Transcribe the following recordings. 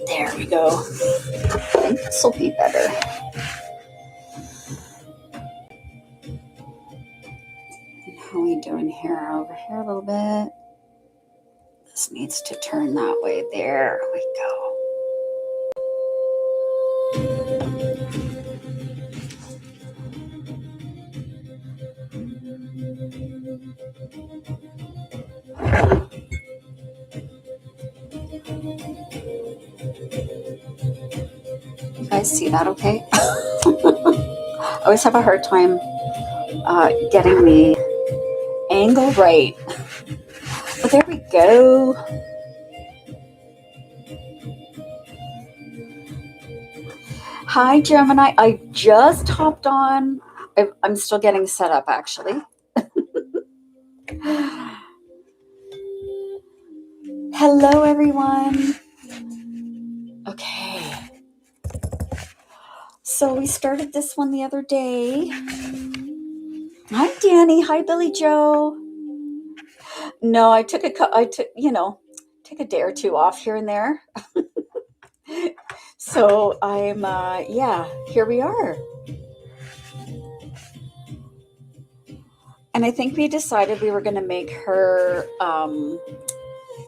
There we go. I think this will be better. And how are we doing here? Over here a little bit. This needs to turn that way. There we go. You guys see that okay? I always have a hard time getting the angle right. But there we go. Hi, Gemini. I just hopped on. I'm still getting set up, actually. Hello, everyone. Okay. So we started this one the other day. Hi, Danny. Hi, Billy Joe. No, I took a day or two off here and there. So I'm, here we are. And I think we decided we were going to make her,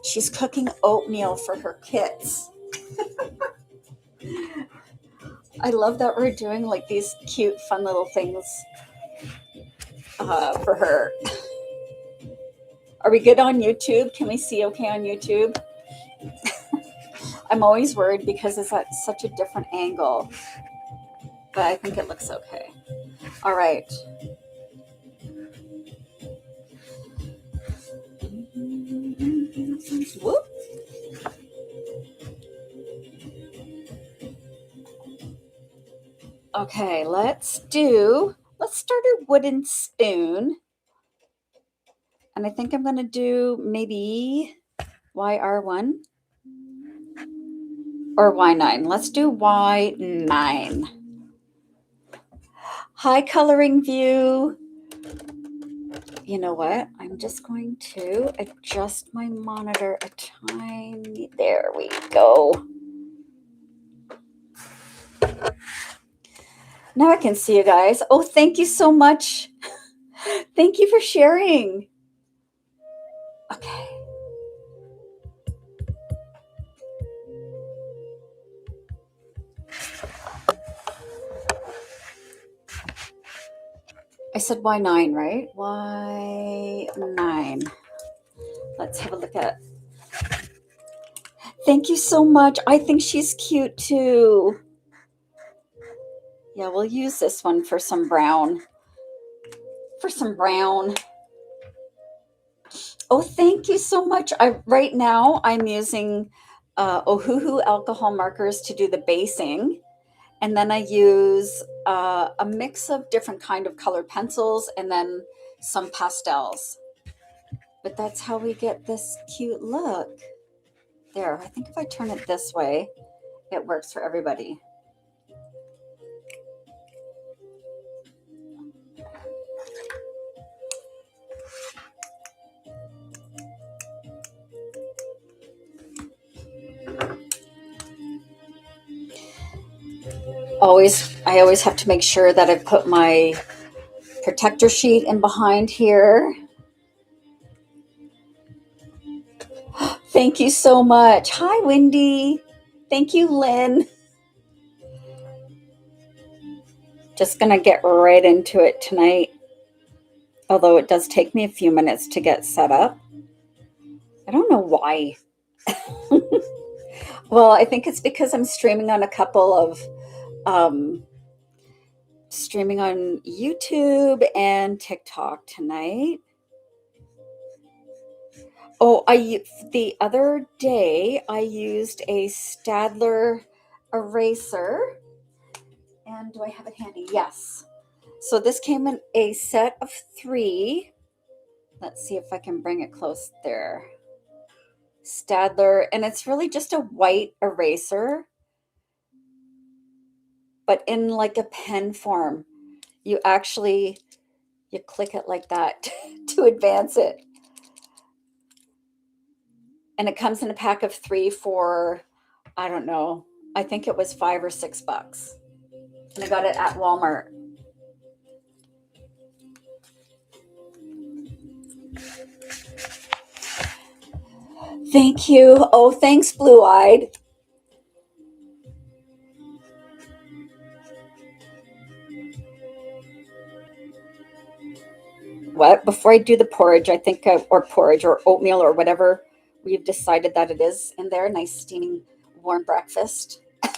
she's cooking oatmeal for her kids. I love that we're doing like these cute, fun little things for her. Are we good on YouTube? Can we see okay on YouTube? I'm always worried because it's at such a different angle, but I think it looks okay. All right. Whoop. Okay, let's start a wooden spoon. And I think I'm going to do maybe YR1 or Y9. Let's do Y9. Hi, Coloring View. You know what? I'm just going to adjust my monitor a tiny. There we go. Now I can see you guys. Oh, thank you so much. Thank you for sharing. Okay. I said Y9, right? Y9. Let's have a look at it. Thank you so much. I think she's cute too. Yeah, we'll use this one for some brown. Oh, thank you so much. Right now I'm using Ohuhu alcohol markers to do the basing. And then I use a mix of different kind of colored pencils and then some pastels. But that's how we get this cute look. There, I think if I turn it this way, it works for everybody. I always have to make sure that I put my protector sheet in behind here. Thank you so much. Hi, Wendy. Thank you, Lynn. Just going to get right into it tonight. Although it does take me a few minutes to get set up. I don't know why. Well, I think it's because I'm streaming on a couple of streaming on YouTube and TikTok tonight. Oh, the other day I used a Staedtler eraser. And do I have it handy? Yes. So this came in a set of 3. Let's see if I can bring it close there. Staedtler, and it's really just a white eraser, but in like a pen form. you actually, you click it like that to advance it. And it comes in a pack of 3 for, I don't know, I think it was $5 or $6. And I got it at Walmart. Thank you. Oh, thanks, Blue Eyed. What? Before I do the porridge, I think, or porridge or oatmeal or whatever we've decided that it is in there, nice steaming warm breakfast. I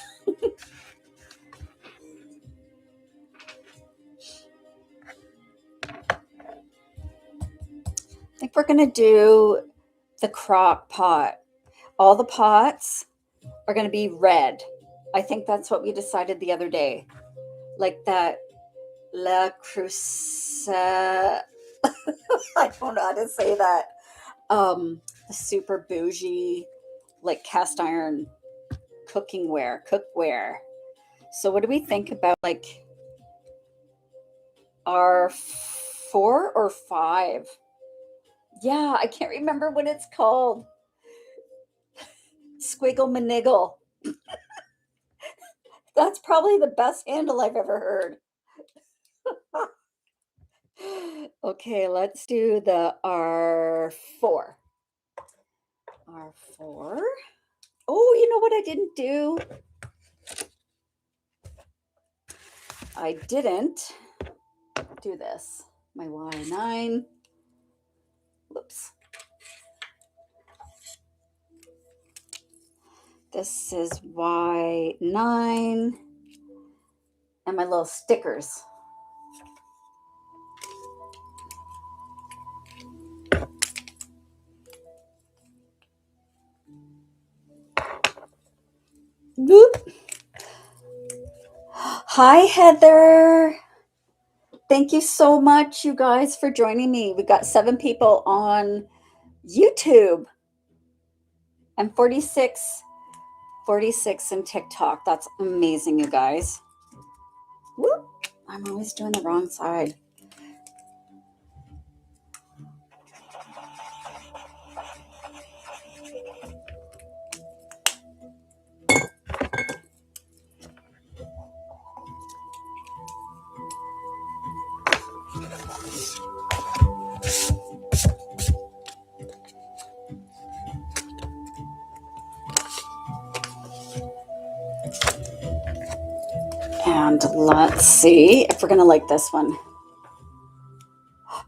think we're going to do the crock pot. All the pots are going to be red. I think that's what we decided the other day. Like that La Crusade. I don't know how to say that. The super bougie, like cast iron cookware. So what do we think about like our 4 or 5? Yeah, I can't remember what it's called. Squiggle maniggle. That's probably the best handle I've ever heard. Okay, let's do the R4. R4. Oh, you know what I didn't do? I didn't do this. My Y9. Whoops. This is Y9. And my little stickers. Boop. Hi, Heather. Thank you so much, you guys, for joining me. We got 7 people on YouTube and 46 in TikTok. That's amazing, you guys. Whoop. I'm always doing the wrong side. And let's see if we're going to like this one.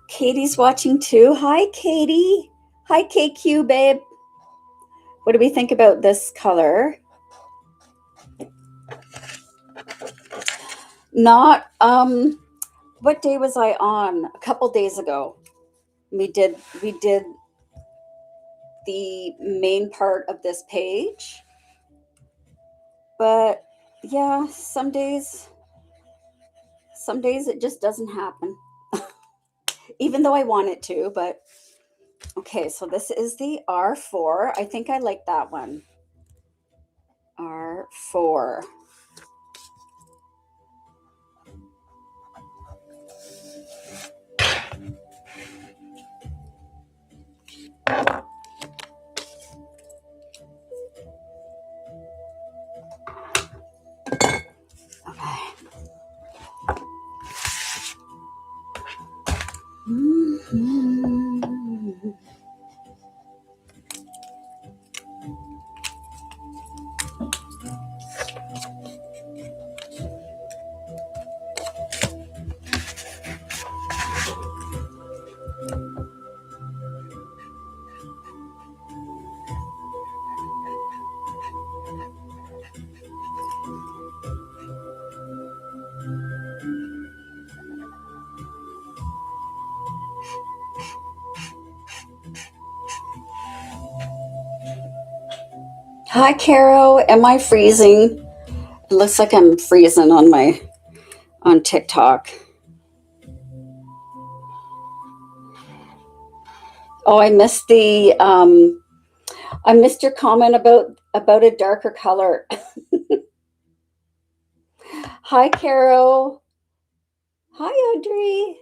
Katie's watching too. Hi, Katie. Hi, KQ, babe. What do we think about this color? Not, what day was I on? A couple days ago. We did the main part of this page. But yeah, some days it just doesn't happen. Even though I want it to, but okay, so this is the R4. I think I like that one. R4. Okay. Mm-hmm. Hi, Caro. Am I freezing? It looks like I'm freezing on TikTok. Oh, I missed your comment about a darker color. Hi, Caro. Hi, Audrey.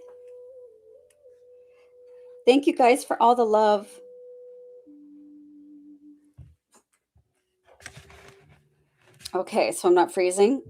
Thank you guys for all the love. Okay, so I'm not freezing.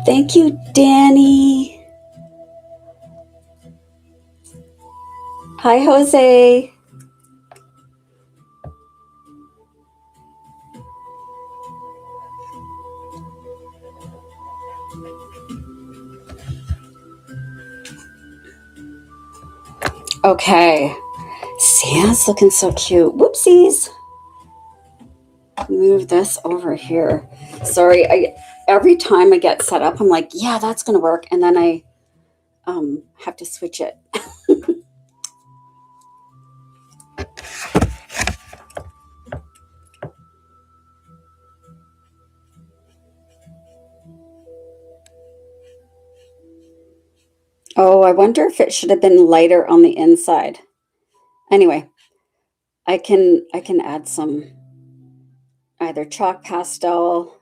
Thank you, Danny. Hi, Jose. Okay. Santa's looking so cute. Whoopsies. Move this over here. Sorry, every time I get set up, I'm like, yeah, that's gonna work, and then I have to switch it. Oh, I wonder if it should have been lighter on the inside. Anyway, I can add some either chalk pastel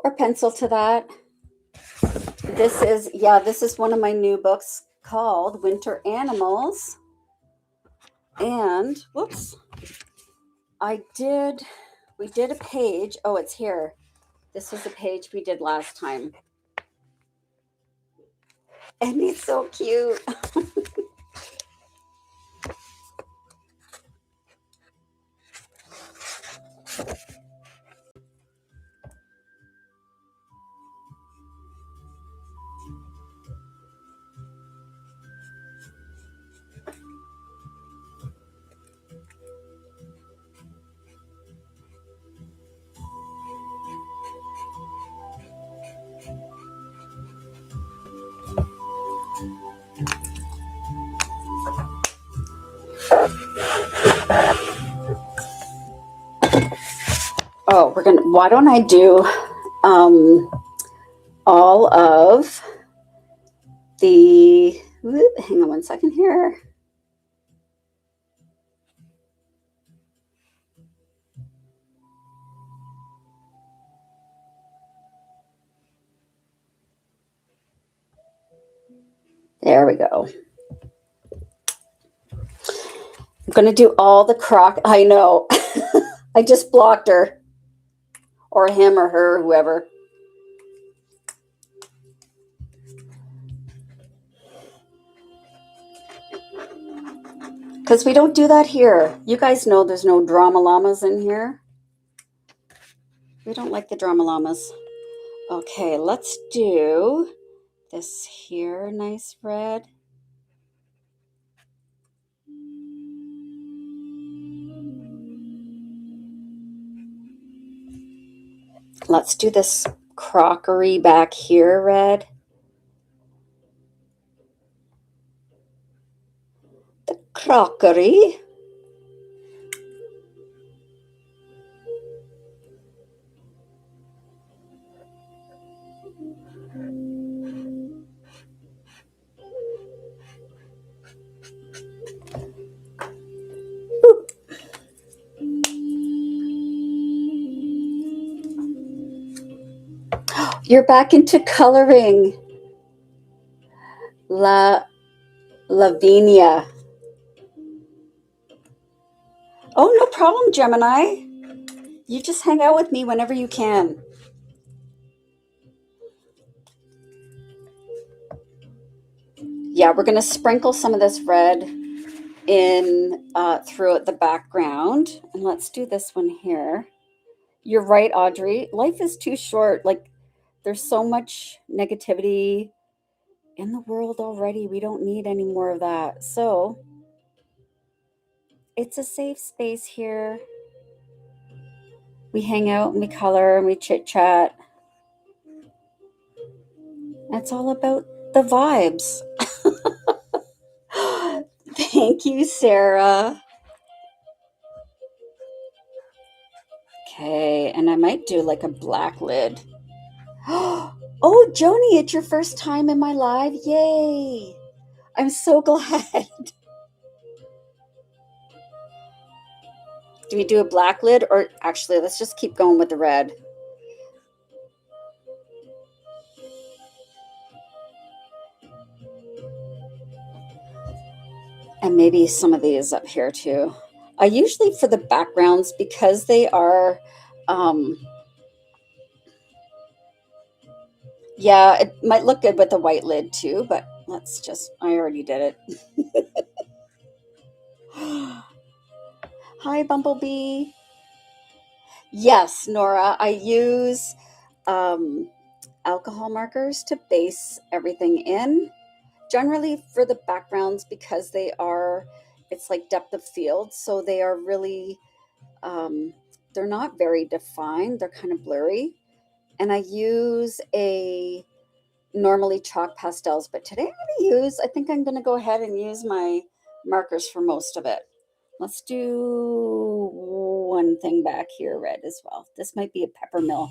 or pencil to that. This is one of my new books called Winter Animals. And whoops, we did a page. Oh, it's here. This was a page we did last time. And he's so cute. Oh, why don't I do all of the, hang on one second here. There we go. I'm going to do all the I know. I just blocked her. Or him or her, whoever. Because we don't do that here. You guys know there's no drama llamas in here. We don't like the drama llamas. Okay, let's do this here, nice red. Let's do this crockery back here, red. The crockery. You're back into coloring. Lavinia. Oh, no problem, Gemini. You just hang out with me whenever you can. Yeah, we're going to sprinkle some of this red in throughout the background. And let's do this one here. You're right, Audrey. Life is too short. Like, there's so much negativity in the world already. We don't need any more of that. So it's a safe space here. We hang out and we color and we chit chat. It's all about the vibes. Thank you, Sarah. Okay, and I might do like a black lid Oh, Joni, it's your first time in my live. Yay. I'm so glad. Do we do a black lid, or actually, let's just keep going with the red? And maybe some of these up here too. I usually, for the backgrounds, because they are, um, yeah, it might look good with a white lid too, but let's just, I already did it. Hi, Bumblebee. Yes, Nora, I use um, alcohol markers to base everything in. Generally for the backgrounds, because they are, it's like depth of field, so they are really, um, they're not very defined, they're kind of blurry. And I use a normally chalk pastels, but today I think I'm going to go ahead and use my markers for most of it. Let's do one thing back here, red as well. This might be a peppermill.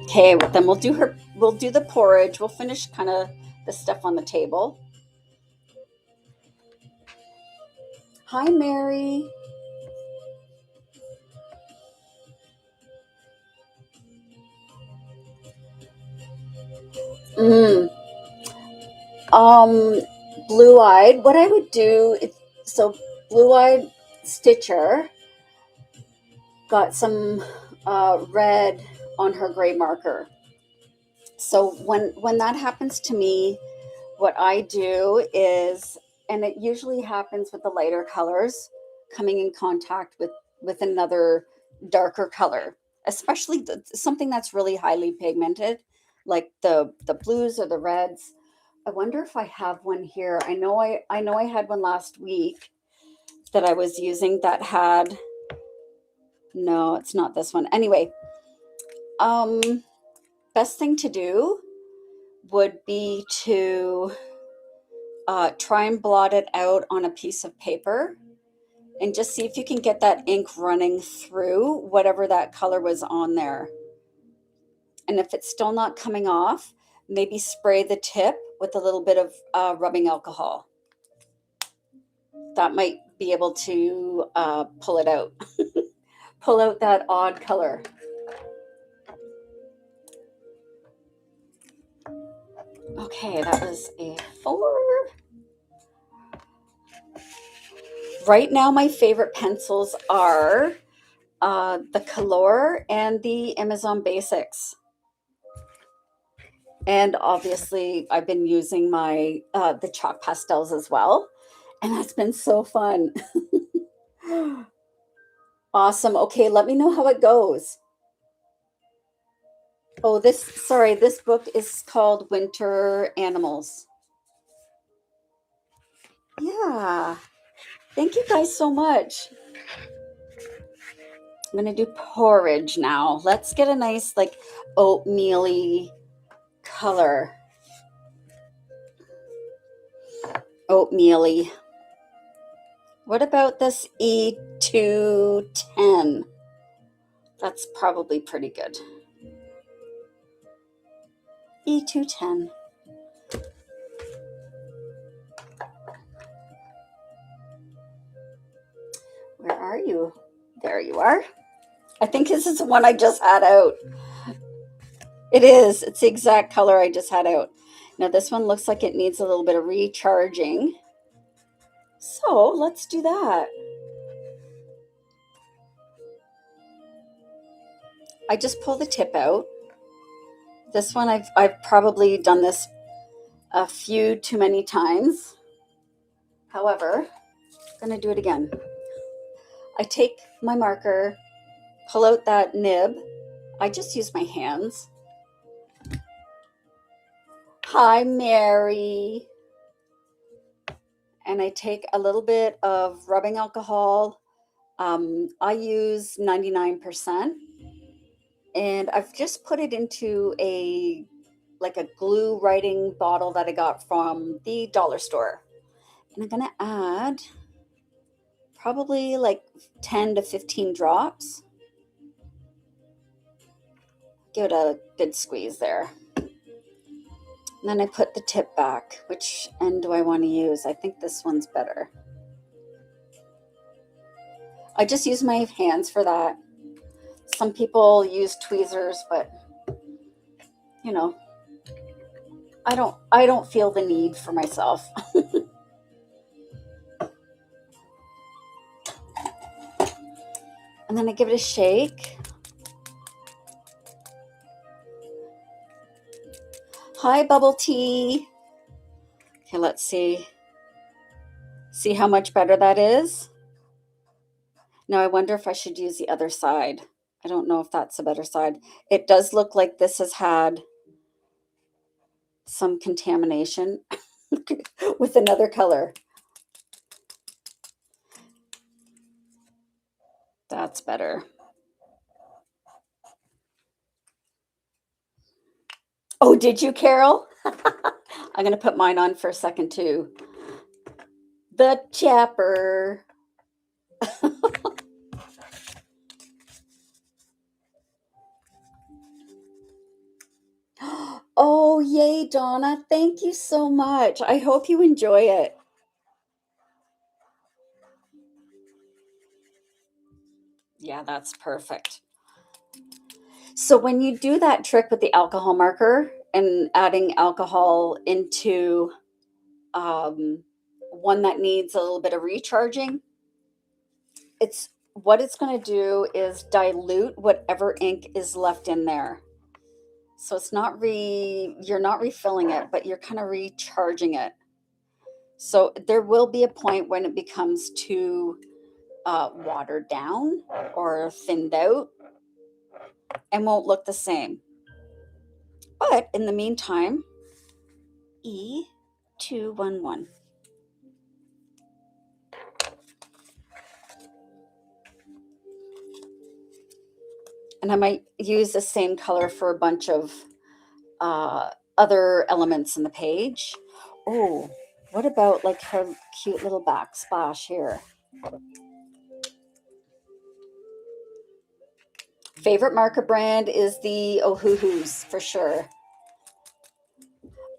Okay, well, then we'll do the porridge. We'll finish kind of the stuff on the table. Hi, Mary. Mm, um, blue-eyed. What I would do is, so blue-eyed Stitcher got some red on her gray marker. So when that happens to me, what I do is, and it usually happens with the lighter colors coming in contact with another darker color, especially something that's really highly pigmented, like the blues or the reds. I wonder if I have one here. I know I had one last week that I was using that had, no, it's not this one. Anyway, um best thing to do would be to try and blot it out on a piece of paper and just see if you can get that ink running through whatever that color was on there. And if it's still not coming off, maybe spray the tip with a little bit of rubbing alcohol. That might be able to pull it out, pull out that odd color. Okay, that was a 4. Right now, my favorite pencils are the Color and the Amazon Basics. And obviously, I've been using my the chalk pastels as well, and that's been so fun. Awesome. Okay, let me know how it goes. Oh, this book is called Winter Animals. Yeah. Thank you guys so much. I'm gonna do porridge now. Let's get a nice like oatmeal-y color. Oatmeal-y. What about this E210? That's probably pretty good. E210. Where are you? There you are. I think this is the one I just had out. It is. It's the exact color I just had out. Now this one looks like it needs a little bit of recharging. So let's do that. I just pull the tip out. This one I've probably done this a few too many times. However, I'm gonna do it again. I take my marker, pull out that nib. I just use my hands. Hi, Mary. And I take a little bit of rubbing alcohol. I use 99%. And I've just put it into a glue writing bottle that I got from the dollar store. And I'm going to add probably like 10 to 15 drops. Give it a good squeeze there. And then I put the tip back. Which end do I want to use? I think this one's better. I just use my hands for that. Some people use tweezers, but you know, I don't feel the need for myself. And then I give it a shake. Hi, bubble tea. Okay, let's see. See how much better that is? Now I wonder if I should use the other side. I don't know if that's a better side. It does look like this has had some contamination with another color. That's better. Oh, did you, Carol? I'm going to put mine on for a second too. The chapper. Oh, yay, Donna. Thank you so much. I hope you enjoy it. Yeah, that's perfect. So when you do that trick with the alcohol marker and adding alcohol into one that needs a little bit of recharging, it's what it's going to do is dilute whatever ink is left in there. So it's not you're not refilling it, but you're kind of recharging it. So there will be a point when it becomes too watered down or thinned out and won't look the same. But in the meantime, E211. And I might use the same color for a bunch of other elements in the page. Oh, what about like her cute little backsplash here? Favorite marker brand is the Ohuhus for sure.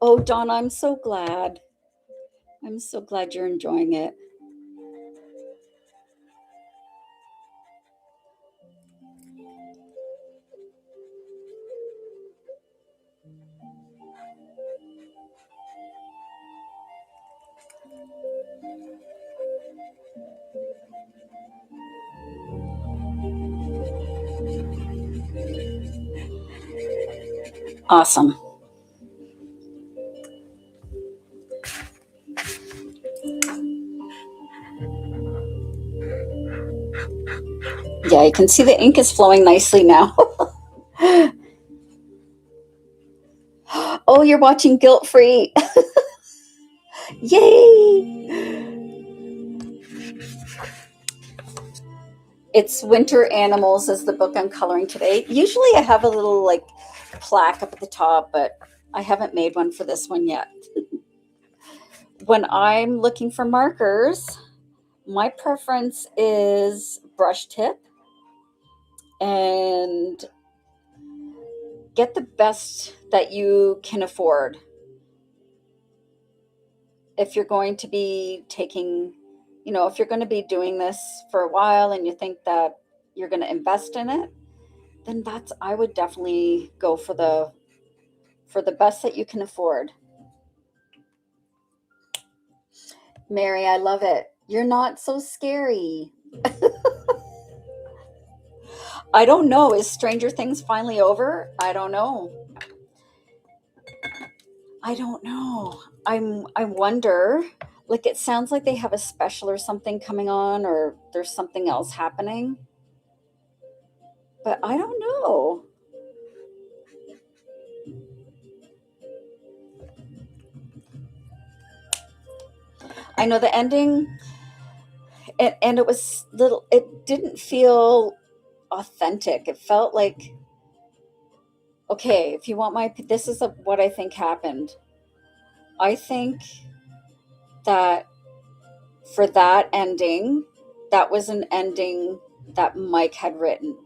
Oh, Donna, I'm so glad. I'm so glad you're enjoying it. Awesome. Yeah, you can see the ink is flowing nicely now. Oh, you're watching Guilt Free. Yay! It's Winter Animals is the book I'm coloring today. Usually I have a little like plaque up at the top, but I haven't made one for this one yet. When I'm looking for markers, my preference is brush tip and get the best that you can afford. If you're going to be taking, if you're going to be doing this for a while and you think that you're going to invest in it, then I would definitely go for the best that you can afford. Mary, I love it. You're not so scary. I don't know. Is Stranger Things finally over? I don't know. I don't know. I wonder. Like it sounds like they have a special or something coming on, or there's something else happening. But I don't know. I know the ending, and it was little. It didn't feel authentic. It felt like, okay, if you want this is what I think happened. I think that for that ending, that was an ending that Mike had written.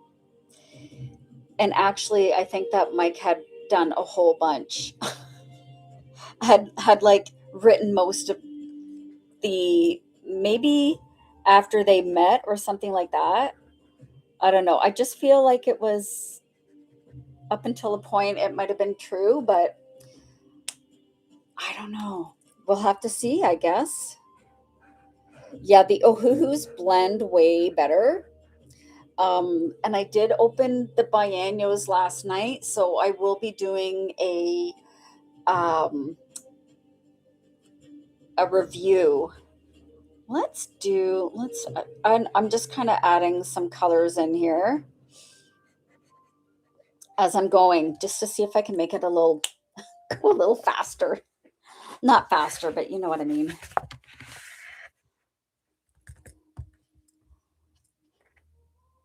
And actually, I think that Mike had done a whole bunch, had like written most of the, maybe after they met or something like that. I don't know. I just feel like it was up until a point, it might have been true, but I don't know. We'll have to see, I guess. Yeah, the Ohuhus blend way better. And I did open the biennials last night, so I will be doing um, a review. I'm just kind of adding some colors in here as I'm going, just to see if I can make it a little go a little faster. Not faster, but you know what I mean.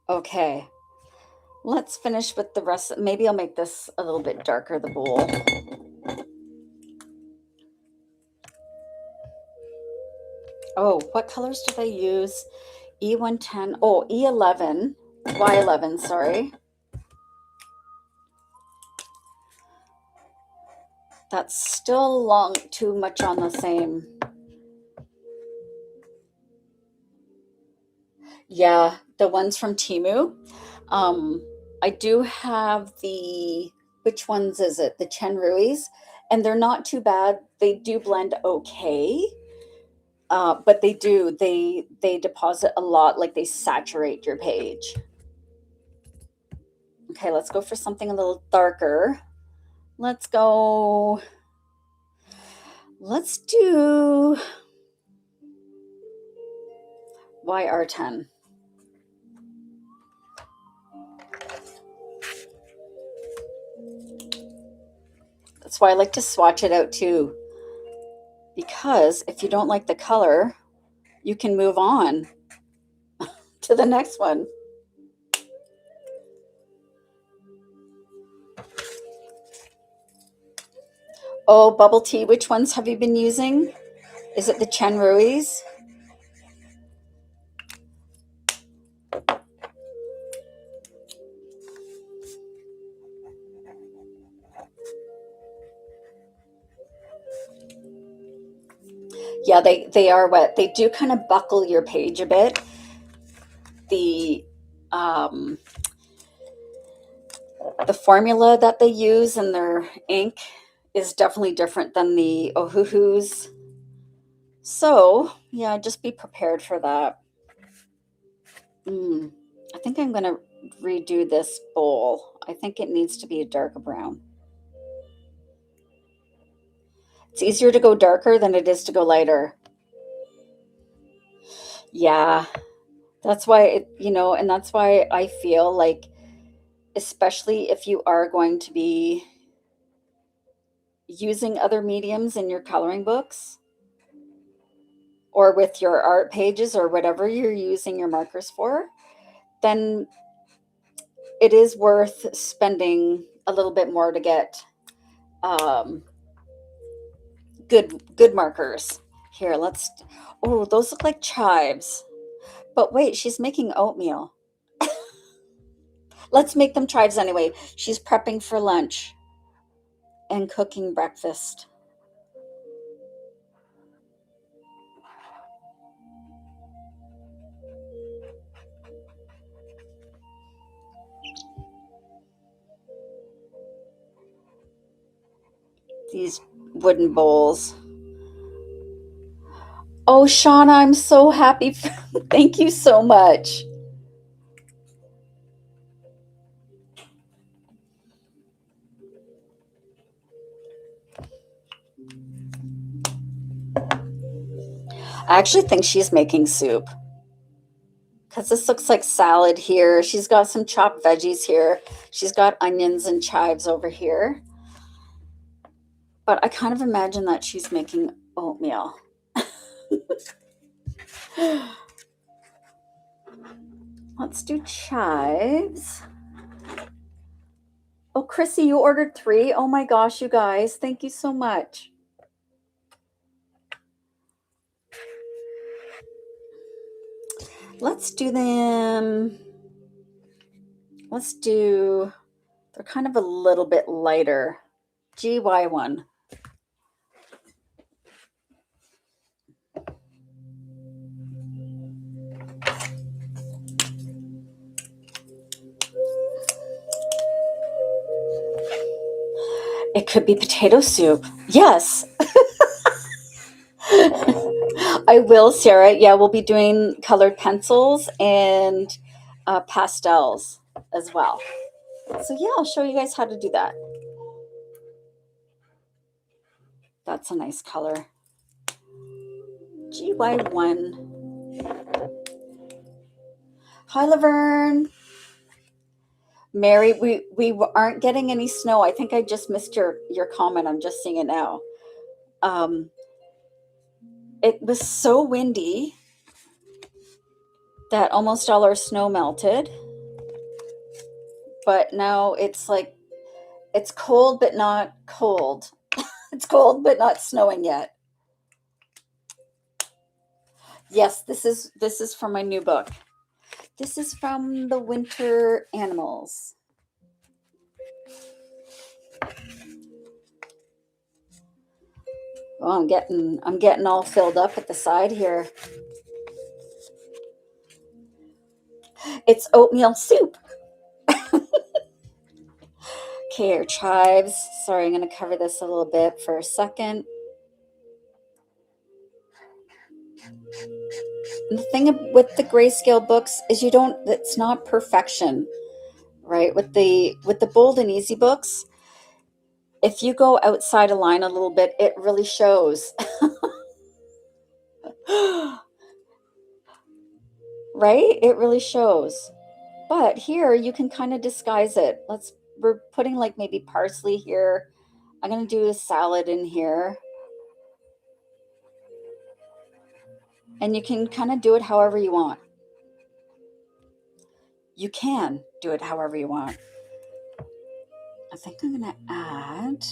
Okay, let's finish with the rest. Maybe I'll make this a little bit darker, the bowl. Oh, what colors did I use? E110, oh, E11, Y11, sorry. That's still long, too much on the same. Yeah, the ones from Timu. Um, I do have which ones is it? The Chen Rui's, and they're not too bad. They do blend okay, but they deposit a lot, like they saturate your page. Okay, let's go for something a little darker. Let's do YR10. That's why I like to swatch it out too, because if you don't like the color, you can move on to the next one. Oh, bubble tea, which ones have you been using? Is it the Chen Rui's? Yeah, they are wet. They do kind of buckle your page a bit. The um, the formula that they use in their ink is definitely different than the Ohuhus. So yeah, just be prepared for that. I think I'm gonna redo this bowl. I think it needs to be a darker brown. It's easier to go darker than it is to go lighter. Yeah, that's why and that's why I feel like, especially if you are going to be using other mediums in your coloring books or with your art pages or whatever you're using your markers for, then it is worth spending a little bit more to get um, good markers. Here, oh, those look like chives. But wait, she's making oatmeal. Let's make them chives anyway. She's prepping for lunch and cooking breakfast. These wooden bowls. Oh, Shauna, I'm so happy. Thank you so much. I actually think she's making soup because this looks like salad here. She's got some chopped veggies here. She's got onions and chives over here. But I kind of imagine that she's making oatmeal. Let's do chives. Oh, Chrissy, you ordered 3. Oh my gosh, you guys. Thank you so much. let's do them. They're kind of a little bit lighter. GY1. It could be potato soup. Yes. I will, Sarah. Yeah, we'll be doing colored pencils and pastels as well. So yeah, I'll show you guys how to do that. That's a nice color. GY1. Hi, Laverne. Mary, we aren't getting any snow. I think I just missed your comment. I'm just seeing it now. It was so windy that almost all our snow melted. But now it's like, it's cold, but not cold. It's cold, but not snowing yet. Yes, this is from my new book. This is from the Winter Animals. Oh, I'm getting all filled up at the side here. It's oatmeal soup. Okay, our chives. Sorry, I'm going to cover this a little bit for a second. And the thing with the grayscale books is it's not perfection, right? With the bold and easy books, if you go outside a line a little bit, it really shows. Right? It really shows. But here you can kind of disguise it. We're putting like maybe parsley here. I'm going to do a salad in here. And you can kind of do it however you want. You can do it however you want. I think I'm going to add,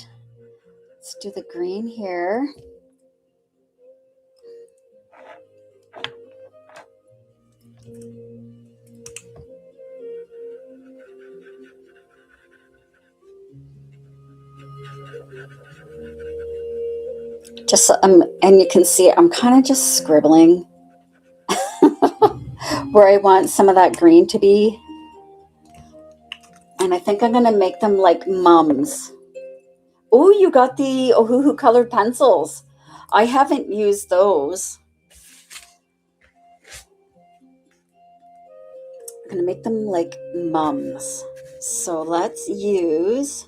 let's do the green here. Just and you can see I'm kind of just scribbling where I want some of that green to be. And I think I'm going to make them like mums. Oh, you got the Ohuhu colored pencils. I haven't used those. I'm going to make them like mums. So let's use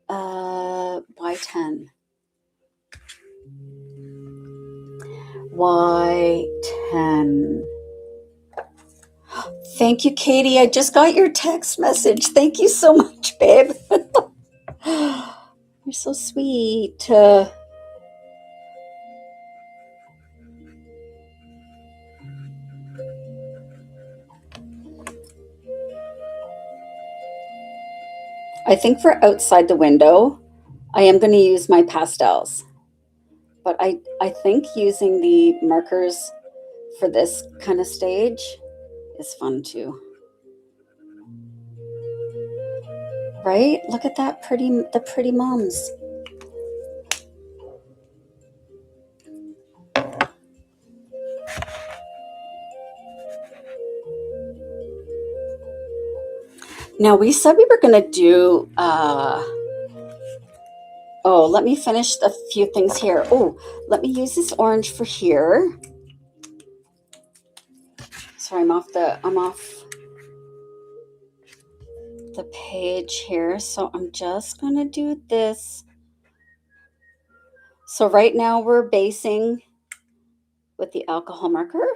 Y10. Y10. Thank you, Katie. I just got your text message. Thank you so much, babe. You're so sweet. I think for outside the window, I am going to use my pastels. But I think using the markers for this kind of stage is fun too. Right? Look at the pretty mums. Now we said we were going to do, let me finish a few things here. Oh, let me use this orange for here. Sorry, I'm off the page here. So I'm just going to do this. So right now we're basing with the alcohol marker.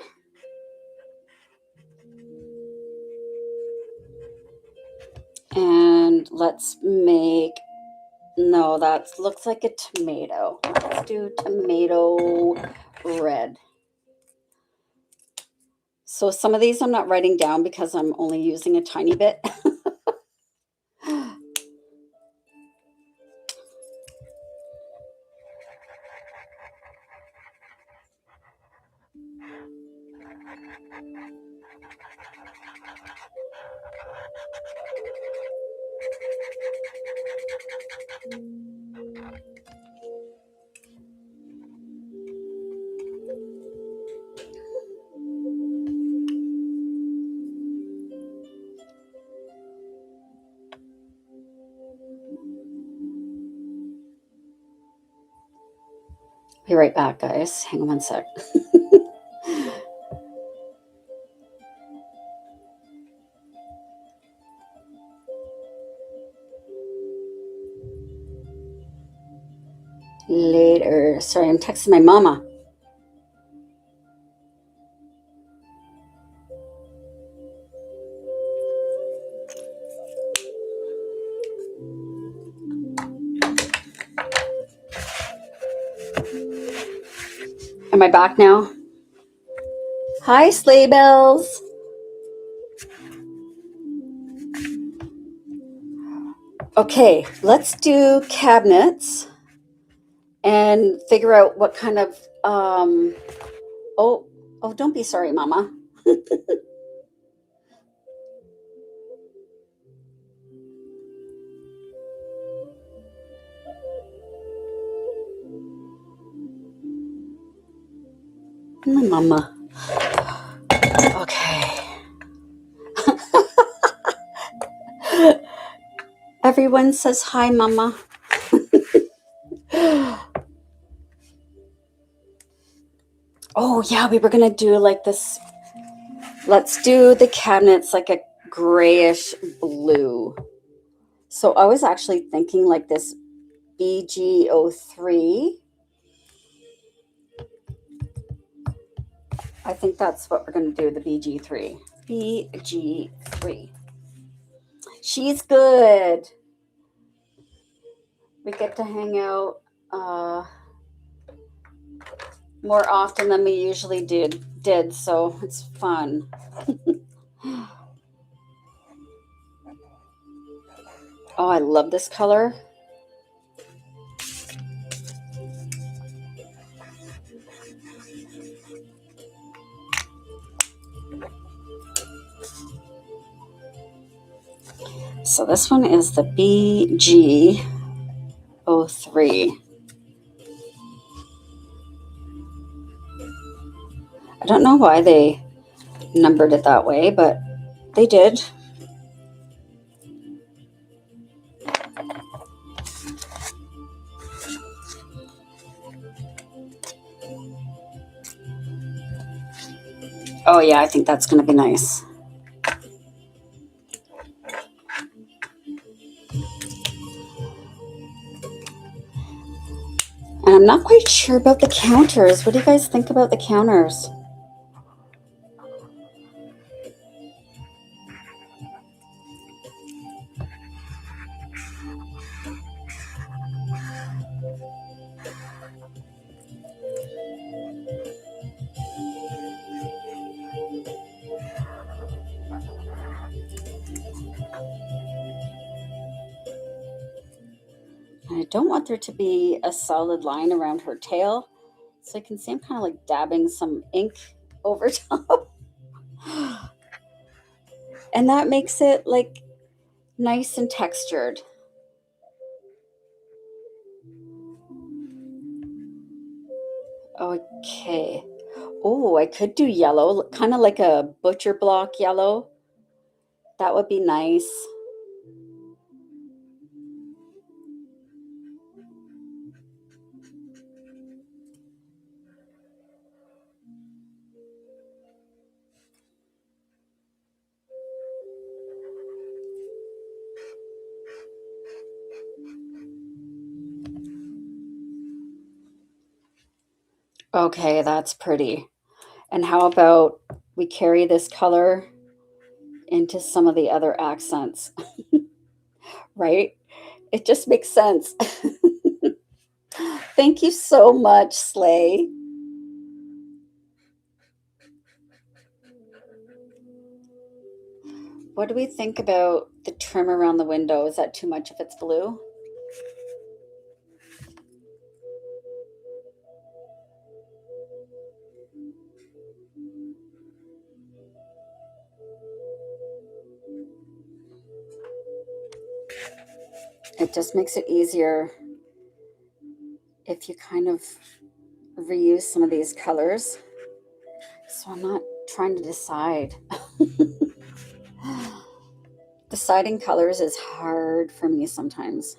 And let's make, no, that looks like a tomato. Let's do tomato red. So some of these I'm not writing down because I'm only using a tiny bit. Be right back, guys. Hang on one sec. Later. Sorry, I'm texting my mama. Am I back now? Hi, sleigh bells. Okay, let's do cabinets and figure out what kind of oh, don't be sorry, mama. My mama. Okay. Everyone says hi, mama. Oh yeah, we were gonna do like this. Let's do the cabinets like a grayish blue. So I was actually thinking like this BG03. I think that's what we're going to do, the BG3. BG3. She's good. We get to hang out more often than we usually did, so it's fun. Oh, I love this color. So this one is the BG03. I don't know why they numbered it that way, but they did. Oh yeah, I think that's going to be nice. And I'm not quite sure about the counters. What do you guys think about the counters? And I don't want there to be a solid line around her tail. So I can see I'm kind of like dabbing some ink over top. And that makes it like nice and textured. Okay. Oh, I could do yellow, kind of like a butcher block yellow. That would be nice. Okay, that's pretty. And how about we carry this color into some of the other accents, right? It just makes sense. Thank you so much, Slay. What do we think about the trim around the window? Is that too much if it's blue? It just makes it easier if you kind of reuse some of these colors. So I'm not trying to decide. Deciding colors is hard for me sometimes.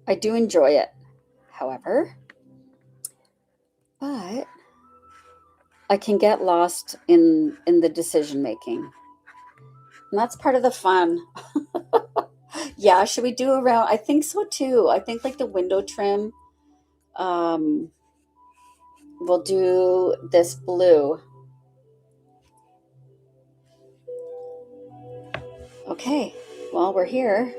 I do enjoy it, however, but I can get lost in the decision making. And that's part of the fun. Yeah, should we do around? I think so too. I think like the window trim, um, we'll do this blue. Okay, well, we're here.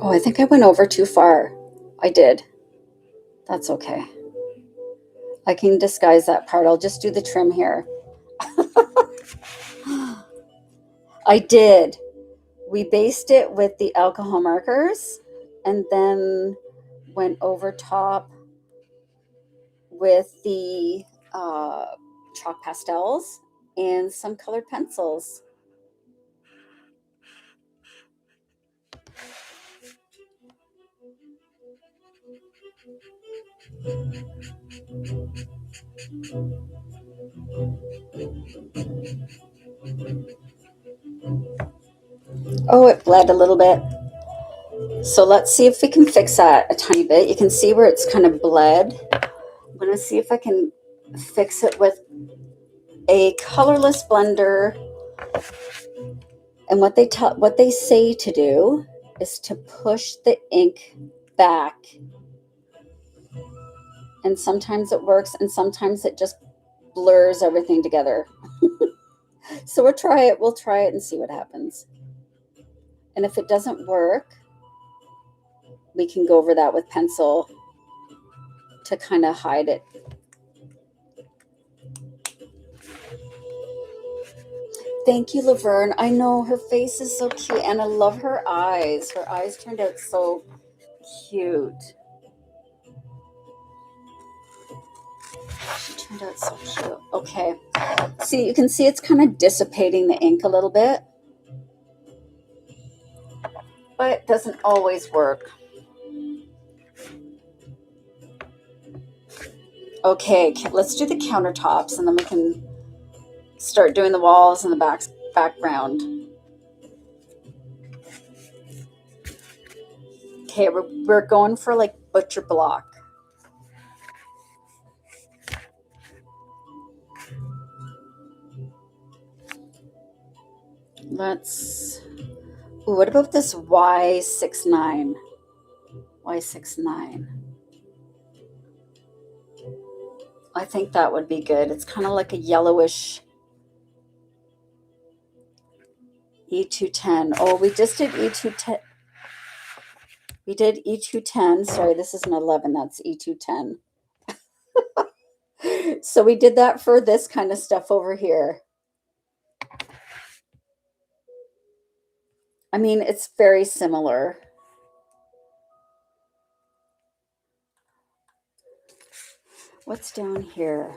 Oh, I think I went over too far. I did. That's okay. I can disguise that part. I'll just do the trim here. I did. We based it with the alcohol markers and then went over top with the chalk pastels and some colored pencils. Oh, it bled a little bit. So let's see if we can fix that a tiny bit. You can see where it's kind of bled. I'm going to see if I can fix it with a colorless blender. And what they say to do is to push the ink back. And sometimes it works and sometimes it just blurs everything together. So we'll try it and see what happens. And if it doesn't work, we can go over that with pencil to kind of hide it. Thank you, Laverne. I know her face is so cute and I love her eyes. Her eyes turned out so cute. She turned out so cute. Okay. See, you can see it's kind of dissipating the ink a little bit. But it doesn't always work. Okay, let's do the countertops and then we can start doing the walls and the background. Okay, we're going for like butcher block. What about this Y69? Y69. I think that would be good. It's kind of like a yellowish E210. Oh, we just did E210. We did E210. Sorry, this is an 11. That's E210. So we did that for this kind of stuff over here. I mean, it's very similar. What's down here?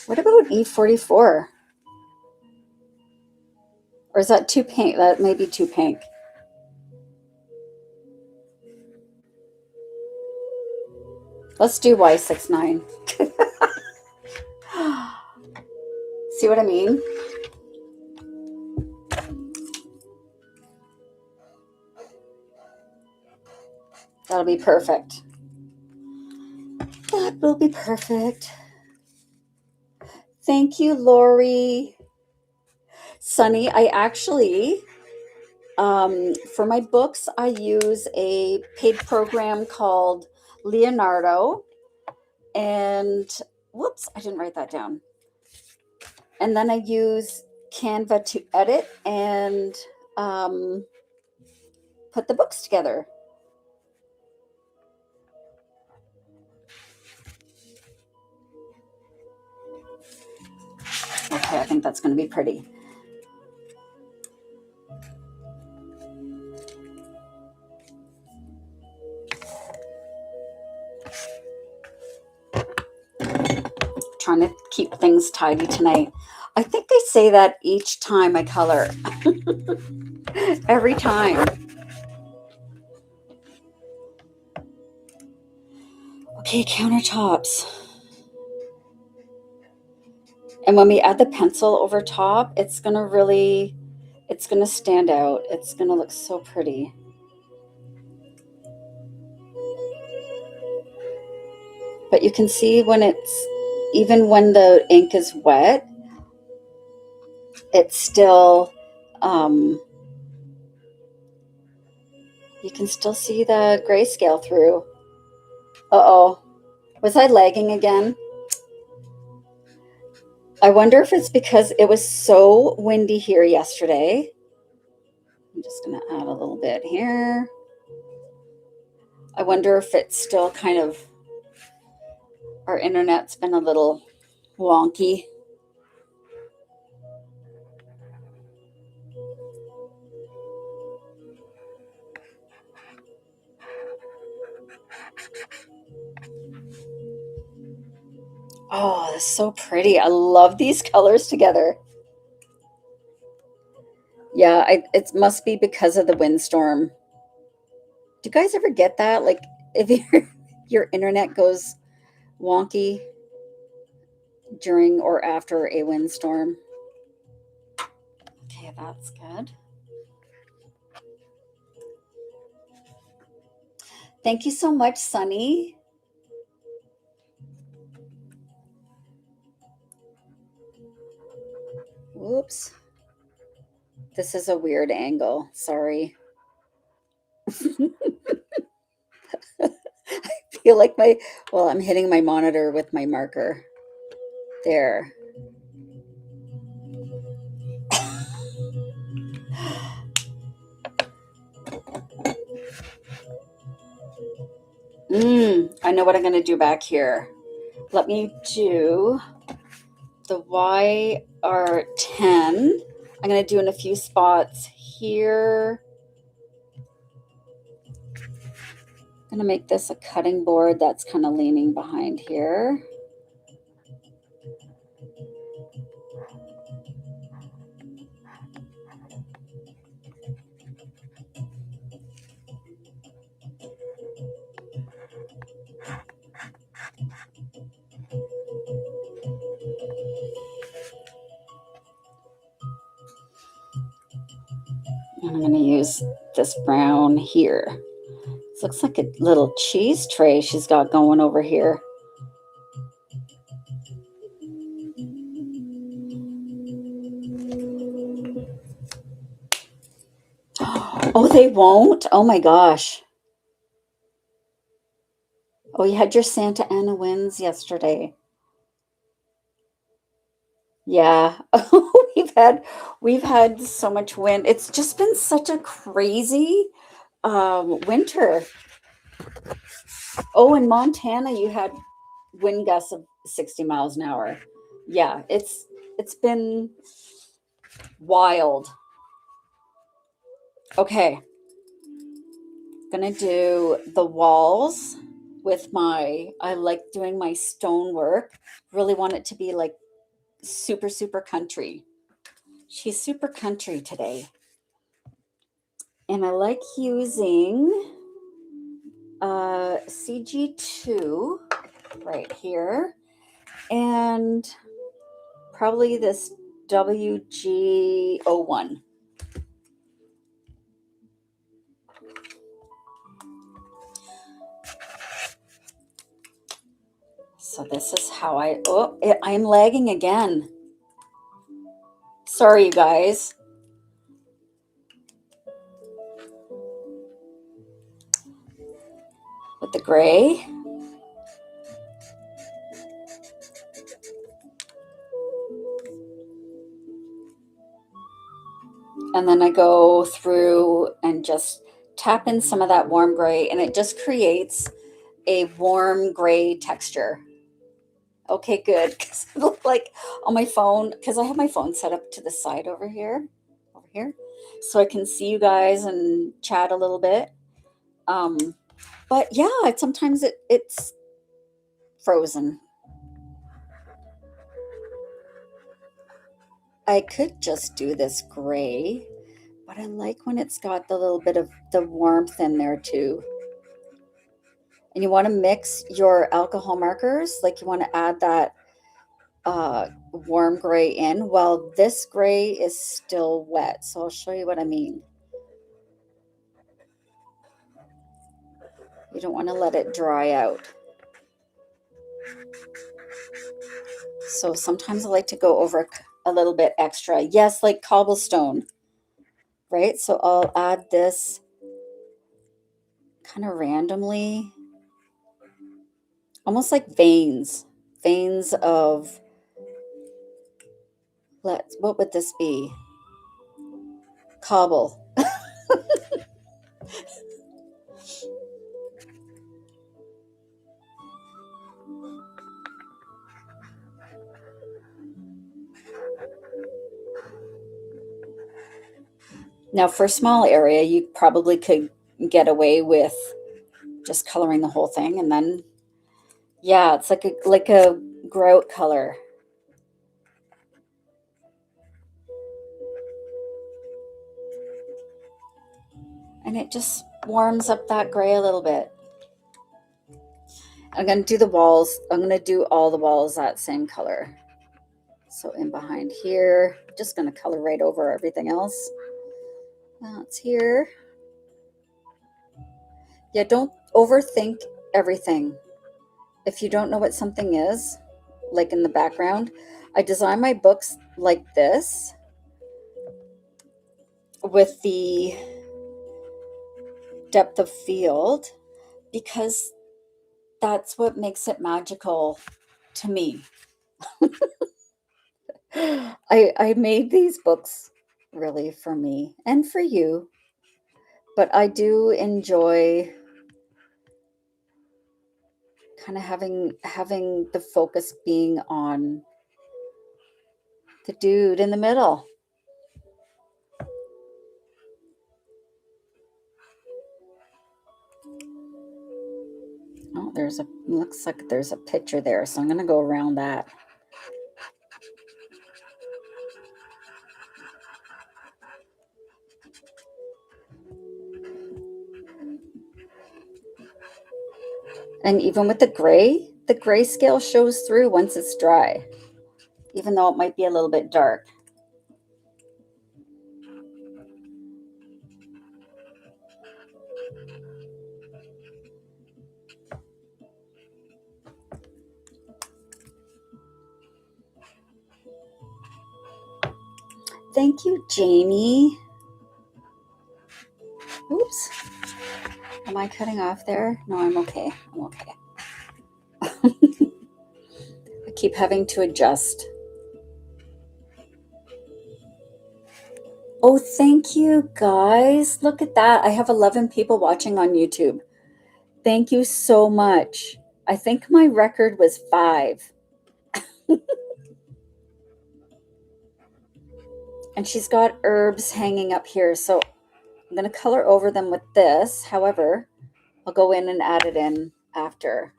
What about E44? Or is that too pink? That may be too pink. Let's do Y69. See what I mean? That'll be perfect. That will be perfect. Thank you, Lori. Sunny, I actually, for my books, I use a paid program called Leonardo. And whoops, I didn't write that down. And then I use Canva to edit and put the books together. Okay, I think that's going to be pretty. Trying to keep things tidy tonight. I think I say that each time I color. Every time. Okay, countertops. And when we add the pencil over top, it's going to stand out. It's going to look so pretty. But you can see even when the ink is wet, it's still, you can still see the grayscale through. Uh-oh. Was I lagging again? I wonder if it's because it was so windy here yesterday. I'm just going to add a little bit here. I wonder if it's still kind of, our internet's been a little wonky. Oh, that's so pretty. I love these colors together. Yeah, it must be because of the windstorm. Do you guys ever get that? Like if your internet goes wonky during or after a windstorm? Okay, that's good. Thank you so much, Sunny. Whoops. This is a weird angle. Sorry. I feel like I'm hitting my monitor with my marker. There. I know what I'm going to do back here. Let me do the YR10. I'm going to do in a few spots here. I'm going to make this a cutting board that's kind of leaning behind here. And I'm going to use this brown here. This looks like a little cheese tray she's got going over here. Oh, they won't? Oh my gosh. Oh, you had your Santa Ana winds yesterday. Yeah. We've had so much wind. It's just been such a crazy winter. Oh, in Montana you had wind gusts of 60 miles an hour. Yeah, it's been wild. Okay. Gonna do the walls with I like doing my stonework. Really want it to be like super, super country. She's super country today. And I like using CG2 right here. And probably this WG01. So this is how I'm lagging again. Sorry, you guys. With the gray. And then I go through and just tap in some of that warm gray, and it just creates a warm gray texture. Okay, good. Because I look like on my phone, because I have my phone set up to the side over here, so I can see you guys and chat a little bit. Um, but yeah, sometimes it's frozen. I could just do this gray, but I like when it's got the little bit of the warmth in there too. And you want to mix your alcohol markers, like you want to add that warm gray in while this gray is still wet. So I'll show you what I mean. You don't want to let it dry out. So sometimes I like to go over a little bit extra. Yes, like cobblestone, right? So I'll add this kind of randomly, almost like veins of, what would this be? Cobble. Now for a small area, you probably could get away with just coloring the whole thing, and then yeah, it's like a grout color. And it just warms up that gray a little bit. I'm going to do the walls. I'm going to do all the walls that same color. So in behind here, just going to color right over everything else. That's here. Yeah, don't overthink everything. If you don't know what something is, like in the background, I design my books like this with the depth of field because that's what makes it magical to me. I made these books really for me and for you, but I do enjoy kind of having the focus being on the dude in the middle. Oh, looks like there's a picture there, so I'm going to go around that. And even with the grayscale shows through once it's dry, even though it might be a little bit dark. Thank you, Jamie. Oops. Am I cutting off there? No, I'm okay. I'm okay. I keep having to adjust. Oh, thank you, guys. Look at that. I have 11 people watching on YouTube. Thank you so much. I think my record was 5. And she's got herbs hanging up here. So I'm going to color over them with this. However, I'll go in and add it in after.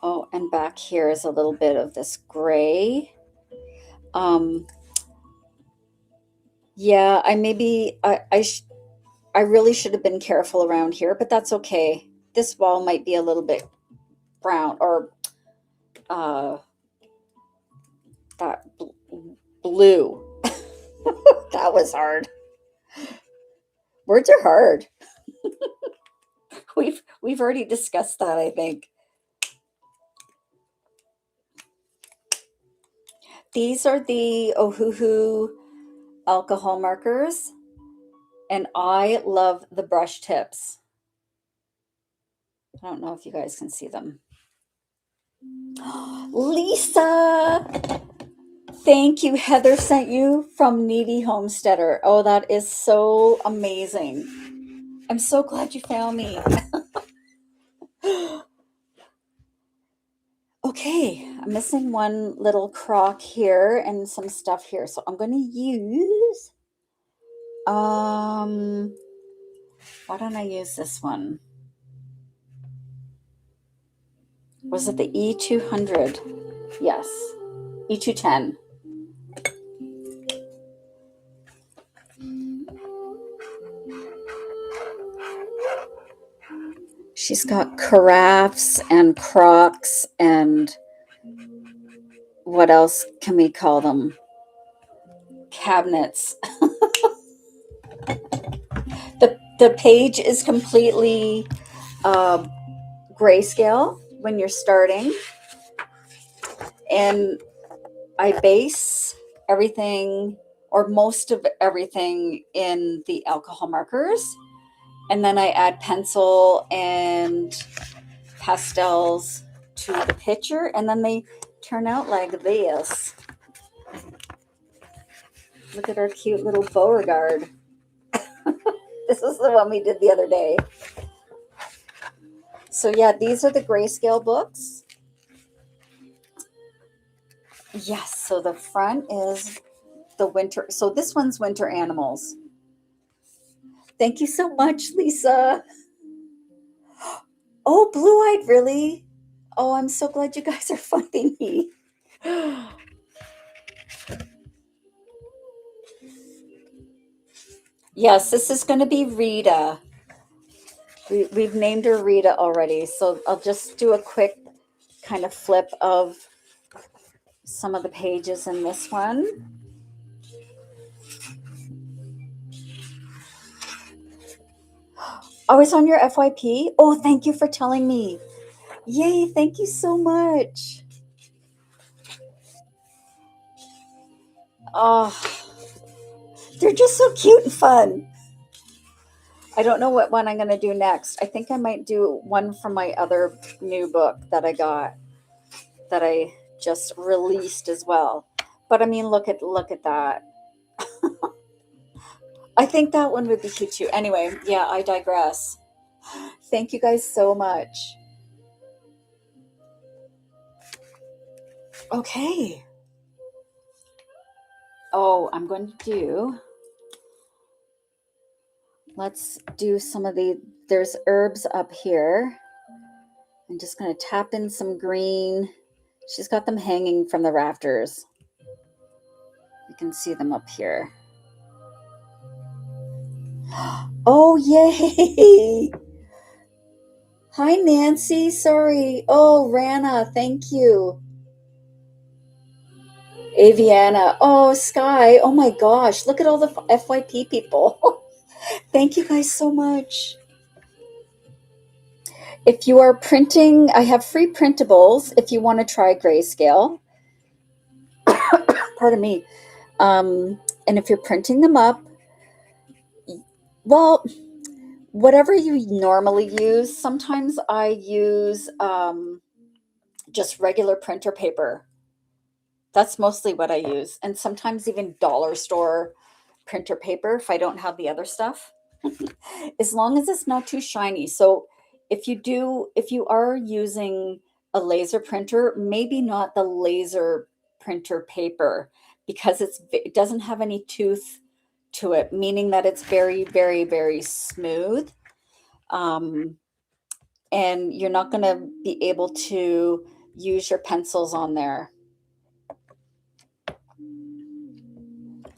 Oh, and back here is a little bit of this gray. Yeah, I really should have been careful around here, but that's okay. This wall might be a little bit brown or that blue. That was hard. Words are hard. We've already discussed that, I think. These are the Ohuhu alcohol markers, and I love the brush tips. I don't know if you guys can see them. Lisa, Thank you. Heather sent you from Needy Homesteader. Oh, that is so amazing. I'm so glad you found me. Okay, I'm missing one little crock here and some stuff here. So I'm going to use, why don't I use this one? Was it the E200? Yes, E210. She's got carafes and crocks and what else can we call them? Cabinets. The page is completely grayscale when you're starting, and I base everything or most of everything in the alcohol markers, and then I add pencil and pastels to the picture, and then they turn out like this. Look at our cute little Beauregard. This is the one we did the other day. So yeah, these are the grayscale books. Yes, so the front is the winter. So this one's winter animals. Thank you so much, Lisa. Oh, blue-eyed, really? Oh, I'm so glad you guys are finding me. Yes, this is going to be Rita. We've named her Rita already, so I'll just do a quick kind of flip of some of the pages in this one. Oh, it's on your FYP? Oh, thank you for telling me. Yay, thank you so much. Oh, they're just so cute and fun. I don't know what one I'm going to do next. I think I might do one from my other new book that I got, that I just released as well. But I mean, look at that. I think that one would be cute too. Anyway, yeah, I digress. Thank you guys so much. Okay. Oh, I'm going to do, let's do some of there's herbs up here. I'm just going to tap in some green. She's got them hanging from the rafters. You can see them up here. Oh, yay! Hi, Nancy. Sorry. Oh, Rana. Thank you. Aviana. Oh, Sky. Oh my gosh. Look at all the FYP people. Thank you guys so much. If you are printing, I have free printables if you want to try grayscale. Pardon me. And if you're printing them up, well, whatever you normally use, sometimes I use just regular printer paper. That's mostly what I use. And sometimes even dollar store printer paper if I don't have the other stuff, as long as it's not too shiny. So if you are using a laser printer, maybe not the laser printer paper, because it doesn't have any tooth to it, meaning that it's very, very, very smooth. And you're not going to be able to use your pencils on there.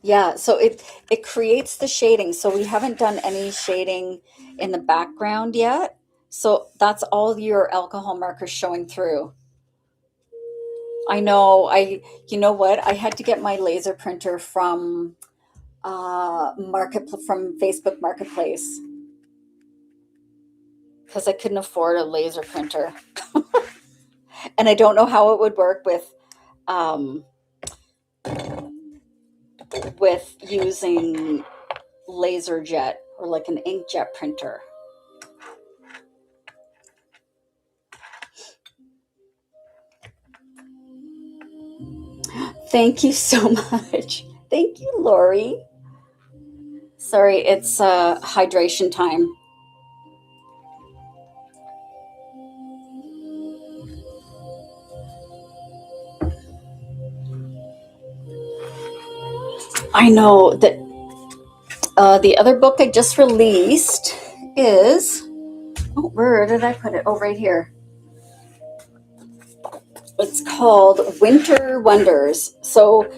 Yeah, so it creates the shading. So we haven't done any shading in the background yet. So that's all your alcohol markers showing through. I know, you know what? I had to get my laser printer from from Facebook Marketplace because I couldn't afford a laser printer. And I don't know how it would work with using laser jet or like an inkjet printer. Thank you so much. Thank you, Lori. Sorry, it's hydration time. I know that the other book I just released is, oh, where did I put it? Oh, right here. It's called Winter Wonders. So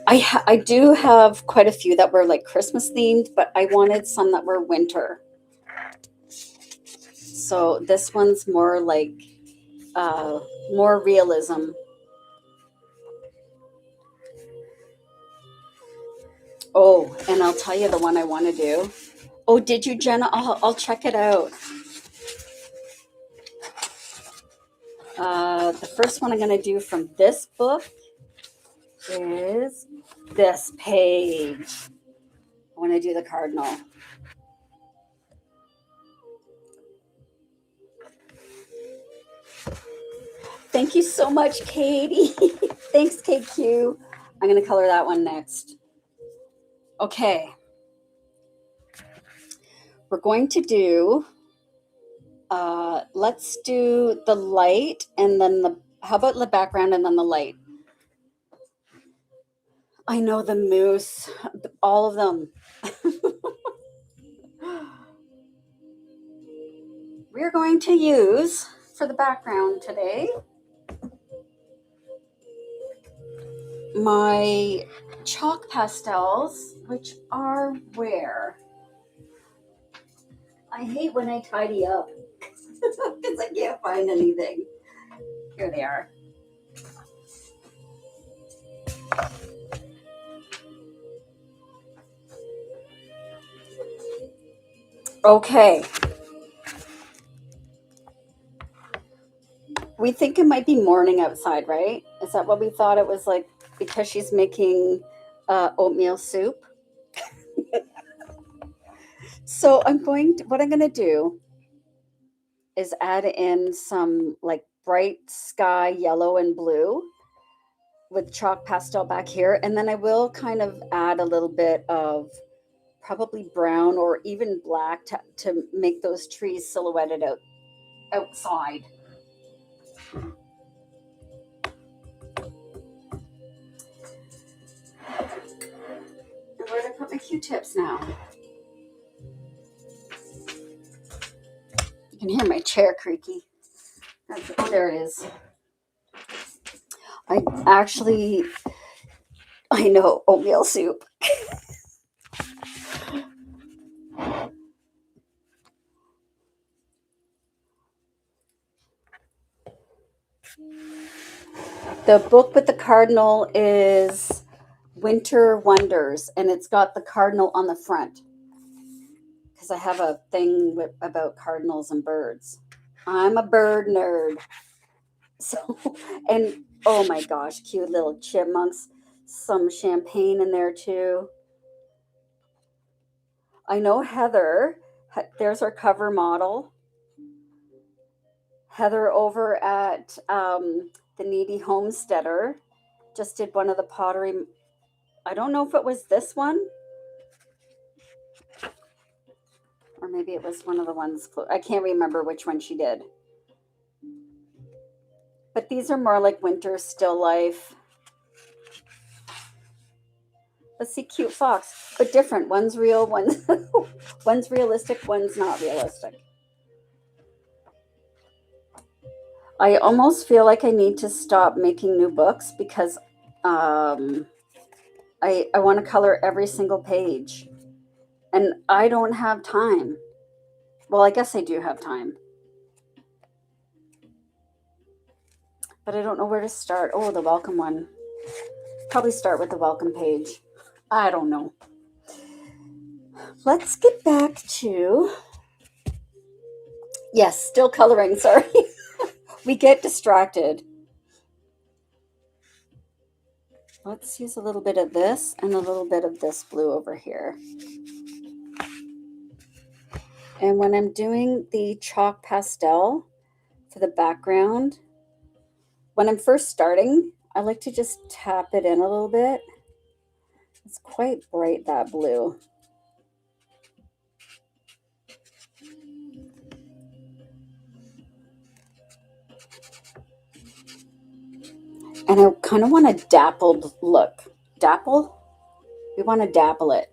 I do have quite a few that were like Christmas themed, but I wanted some that were winter. So this one's more like uh, more realism. Oh, and I'll tell you the one I want to do. Oh, did you, Jenna? I'll check it out. The first one I'm going to do from this book is this page. I want to do the cardinal. Thank you so much, Katie. Thanks, KQ. I'm going to color that one next. Okay. We're going to do, let's do the light and then how about the background and then the light? I know the moose, all of them. We're going to use, for the background today, my chalk pastels, which are where? I hate when I tidy up because I can't find anything. Here they are. Okay. We think it might be morning outside, right? Is that what we thought it was like because she's making oatmeal soup? So what I'm going to do is add in some like bright sky yellow and blue with chalk pastel back here. And then I will kind of add a little bit of probably brown or even black to make those trees silhouetted outside. And where did I put my Q-tips now? You can hear my chair creaky. There it is. I know, oatmeal soup. The book with the cardinal is Winter Wonders, and it's got the cardinal on the front because I have a thing about cardinals and birds. I'm a bird nerd. So, and oh my gosh, cute little chipmunks. Some champagne in there too. I know Heather, there's our cover model. Heather over at the Needy Homesteader just did one of the pottery. I don't know if it was this one or maybe it was one of the ones. I can't remember which one she did. But these are more like winter still life. Let's see, cute fox, but different. One's real, one's realistic, one's not realistic. I almost feel like I need to stop making new books because I want to color every single page. And I don't have time. Well, I guess I do have time. But I don't know where to start. Oh, the welcome one. Probably start with the welcome page. I don't know. Let's get back to... Yes, still coloring, sorry. We get distracted. Let's use a little bit of this and a little bit of this blue over here. And when I'm doing the chalk pastel for the background, when I'm first starting, I like to just tap it in a little bit. It's quite bright, that blue. And I kind of want a dappled look. Dapple? We want to dapple it.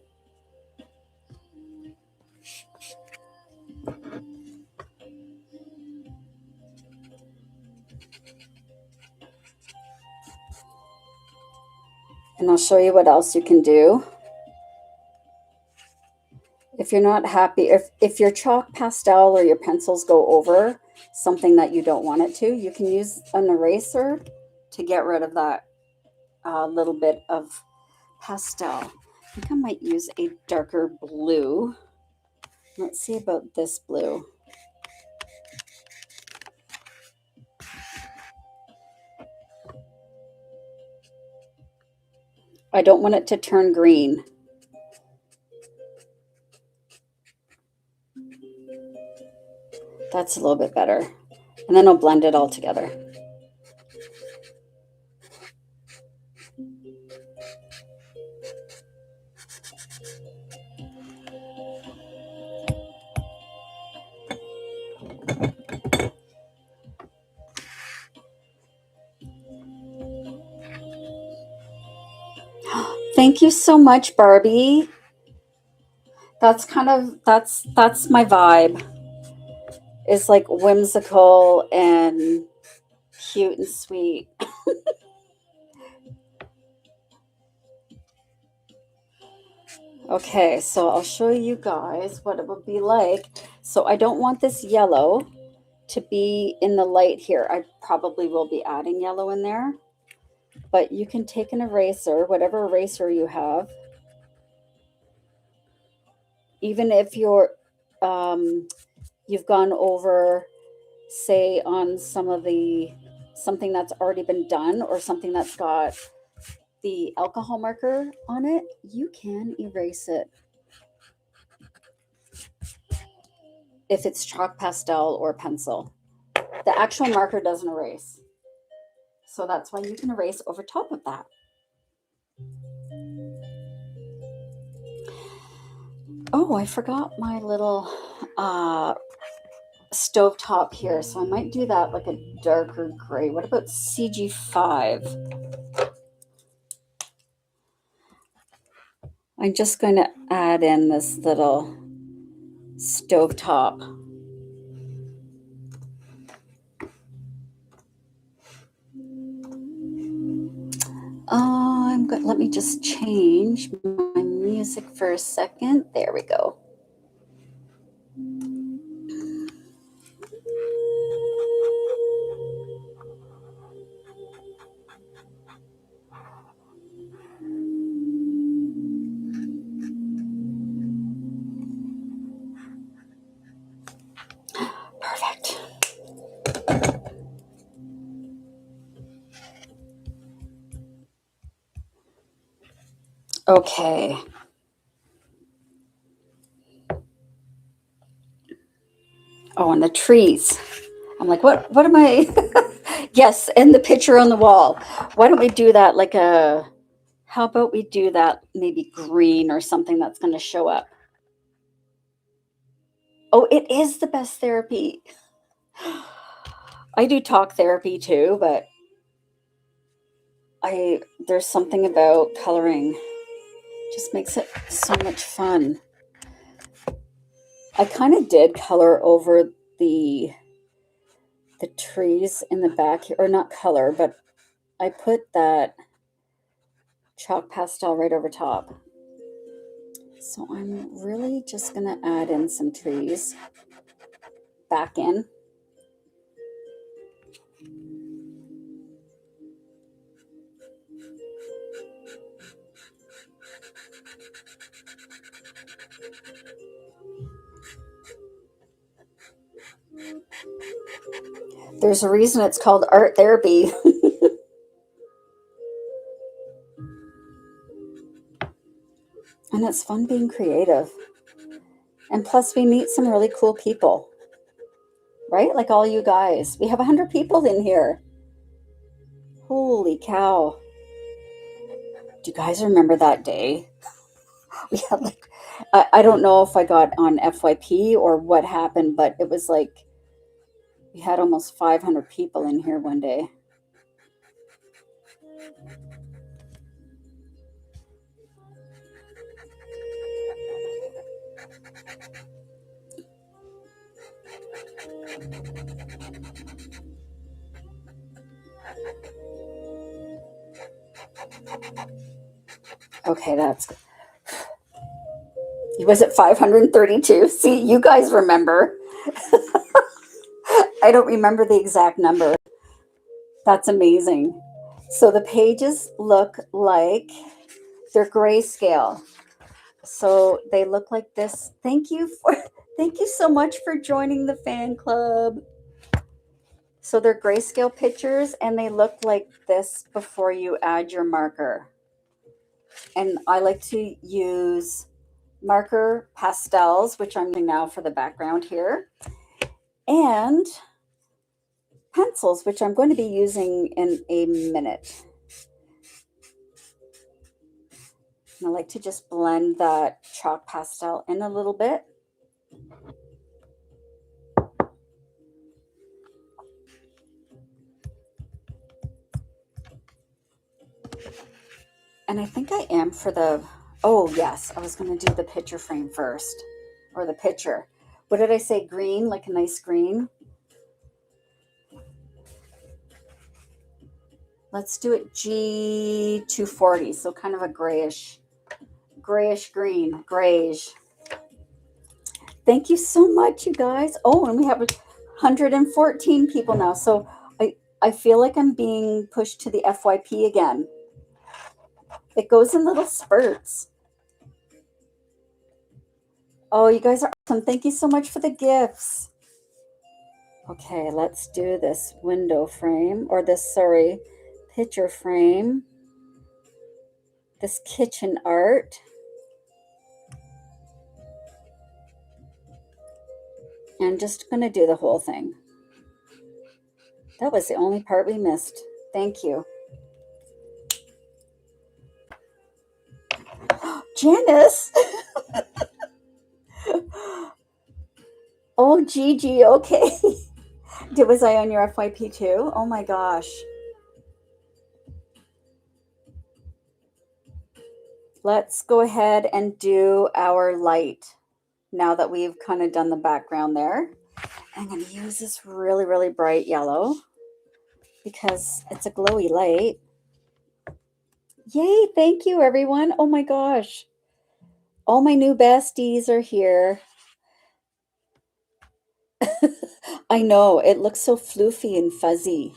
And I'll show you what else you can do. If you're not happy, if your chalk pastel or your pencils go over something that you don't want it to, you can use an eraser to get rid of that little bit of pastel. I think I might use a darker blue. Let's see about this blue. I don't want it to turn green. That's a little bit better. And then I'll blend it all together. Thank you so much, Barbie. That's that's my vibe. It's like whimsical and cute and sweet. Okay, so I'll show you guys what it would be like. So I don't want this yellow to be in the light here. I probably will be adding yellow in there, but you can take an eraser, whatever eraser you have. Even if you've gone over, say, on something that's already been done or something that's got the alcohol marker on it, you can erase it. If it's chalk pastel or pencil, the actual marker doesn't erase. So that's why you can erase over top of that. Oh, I forgot my little stove top here. So I might do that like a darker gray. What about CG5? I'm just going to add in this little stove top. Let me just change my music for a second. There we go. Perfect. Okay. Oh, and the trees. I'm like, what am I? Yes, and the picture on the wall. Why don't we do that how about we do that maybe green or something that's going to show up? Oh, it is the best therapy. I do talk therapy too, but there's something about coloring. Just makes it so much fun. I kind of did color over the trees in the back here, or not color, but I put that chalk pastel right over top. So I'm really just going to add in some trees back in. There's a reason it's called art therapy. And it's fun being creative. And plus we meet some really cool people. Right? Like all you guys. We have 100 people in here. Holy cow. Do you guys remember that day? We had like, I don't know if I got on FYP or what happened, but it was like we had almost 500 people in here one day. Okay, that's, was it 532? See, you guys remember. I don't remember the exact number. That's amazing. So the pages look like they're grayscale. So they look like this. Thank you so much for joining the fan club. So they're grayscale pictures and they look like this before you add your marker. And I like to use marker pastels, which I'm doing now for the background here, and pencils, which I'm going to be using in a minute. And I like to just blend that chalk pastel in a little bit. And I think I am for the, oh yes, I was going to do the picture frame first, or the picture. What did I say? Green, like a nice green. Let's do it G240, so kind of a grayish green, grayish. Thank you so much, you guys. Oh, and we have 114 people now. So I feel like I'm being pushed to the FYP again. It goes in little spurts. Oh, you guys are awesome. Thank you so much for the gifts. Okay, let's do this window frame, or this, sorry, picture frame. This kitchen art. And just going to do the whole thing. That was the only part we missed. Thank you. Janice! Oh, Gigi, okay. Was I on your FYP too? Oh my gosh. Let's go ahead and do our light now that we've kind of done the background there. I'm going to use this really, really bright yellow because it's a glowy light. Yay, thank you, everyone. Oh my gosh. All my new besties are here. I know, it looks so floofy and fuzzy.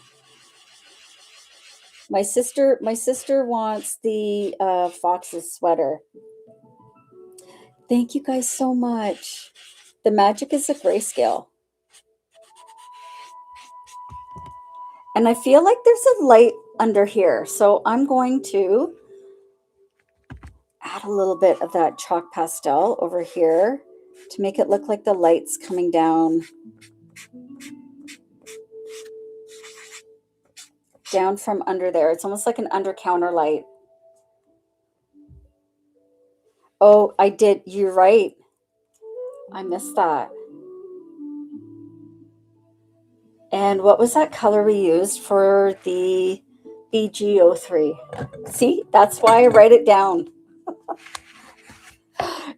My sister wants the Fox's sweater. Thank you guys so much. The magic is the grayscale. And I feel like there's a light under here. So I'm going to add a little bit of that chalk pastel over here to make it look like the light's coming down from under there. It's almost like an under counter light. Oh, I did. You're right. I missed that. And what was that color we used for the BG03? See, that's why I write it down.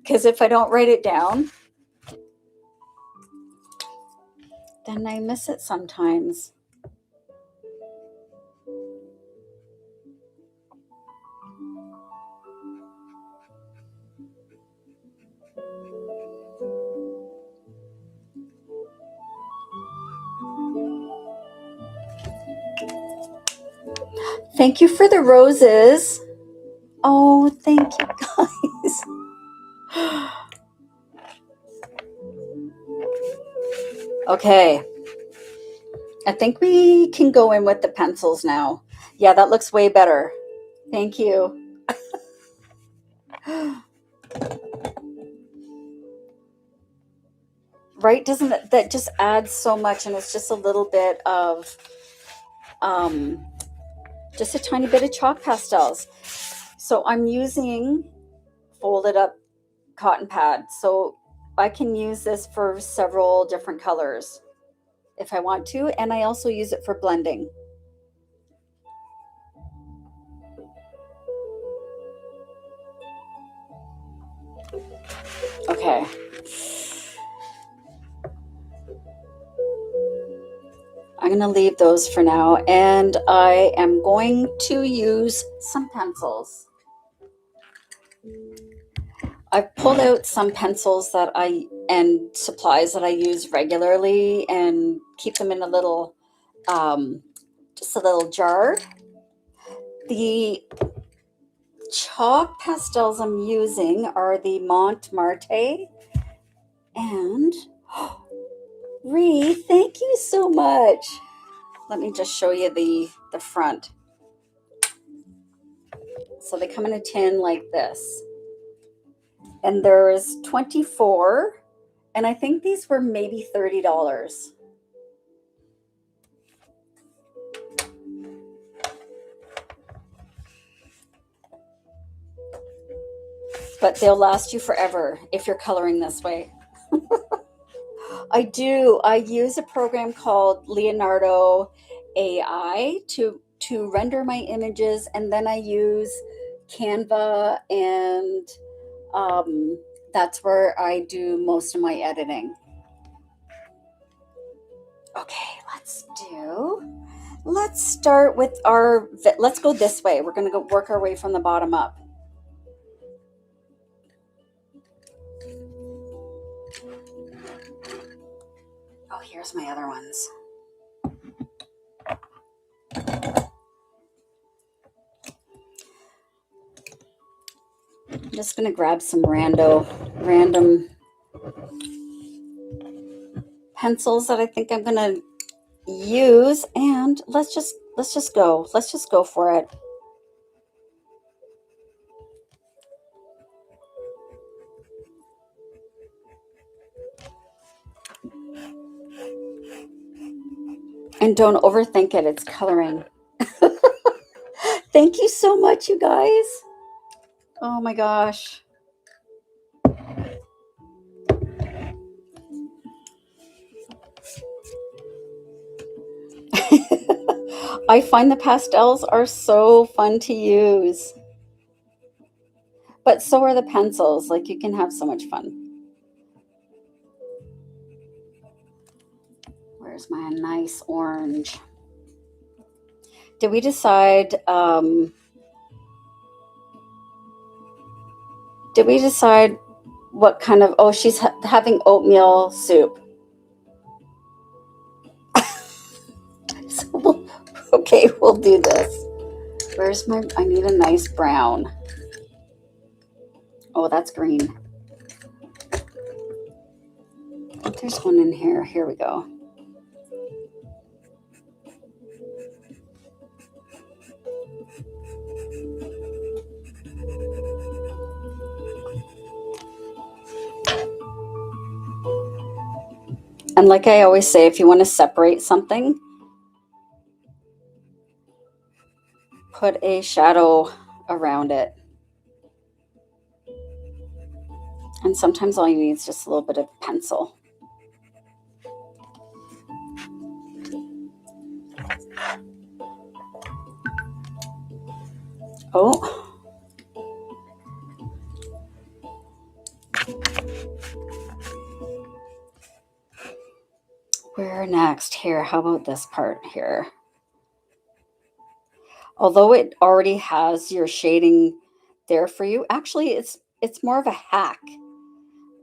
Because if I don't write it down, then I miss it sometimes. Thank you for the roses. Oh, thank you guys. Okay. I think we can go in with the pencils now. Yeah, that looks way better. Thank you. Right? Doesn't it, that just adds so much, and it's just a little bit of just a tiny bit of chalk pastels. So I'm using folded up cotton pad. So I can use this for several different colors if I want to. And I also use it for blending. Okay. I'm going to leave those for now, and I am going to use some pencils. I've pulled out some pencils and supplies that I use regularly and keep them in a little, just a little jar. The chalk pastels I'm using are the Montmartre, and Ree, thank you so much. Let me just show you the front. So they come in a tin like this. And there's 24, and I think these were maybe $30. But they'll last you forever if you're coloring this way. I do. I use a program called Leonardo AI to render my images, and then I use Canva, and that's where I do most of my editing. Okay, let's start with let's go this way. We're going to go work our way from the bottom up. Oh, here's my other ones. I'm just going to grab some random pencils that I think I'm going to use, and let's just go. Let's just go for it. And don't overthink it. It's coloring. Thank you so much, you guys. Oh my gosh. I find the pastels are so fun to use. But so are the pencils. Like, you can have so much fun. Where's my nice orange? Did we decide what kind of, oh, she's having oatmeal soup. So okay, we'll do this. Where's I need a nice brown. Oh, that's green. There's one in here. Here we go. And like I always say, if you want to separate something, put a shadow around it. And sometimes all you need is just a little bit of pencil. Oh. Where next? Here, how about this part here? Although it already has your shading there for you, actually it's more of a hack.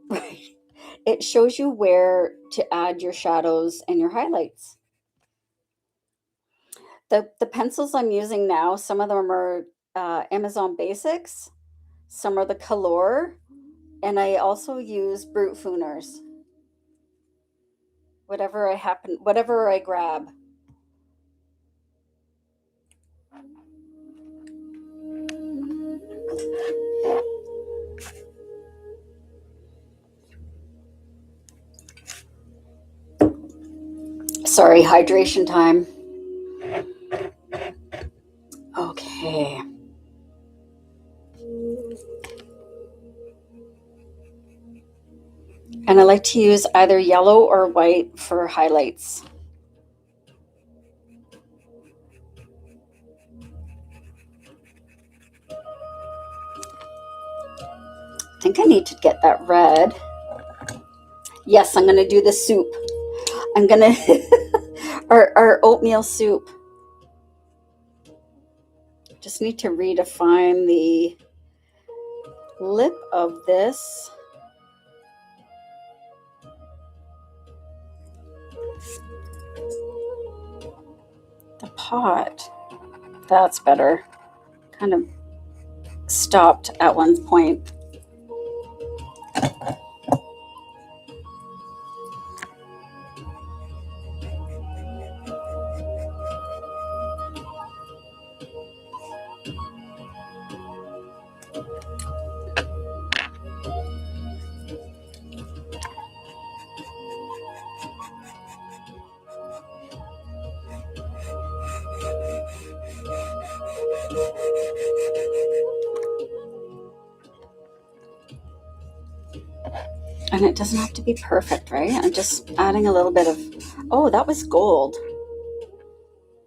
Right? It shows you where to add your shadows and your highlights. The pencils I'm using now, some of them are Amazon Basics, some are the Color, and I also use Brute Fooners. Whatever I grab. Sorry, hydration time. And I like to use either yellow or white for highlights. I think I need to get that red. Yes, I'm going to do the soup. I'm going to, our oatmeal soup. Just need to redefine the lip of this. The pot. That's better. Kind of stopped at one point. And it doesn't have to be perfect, right? I'm just adding a little bit of, oh, that was gold.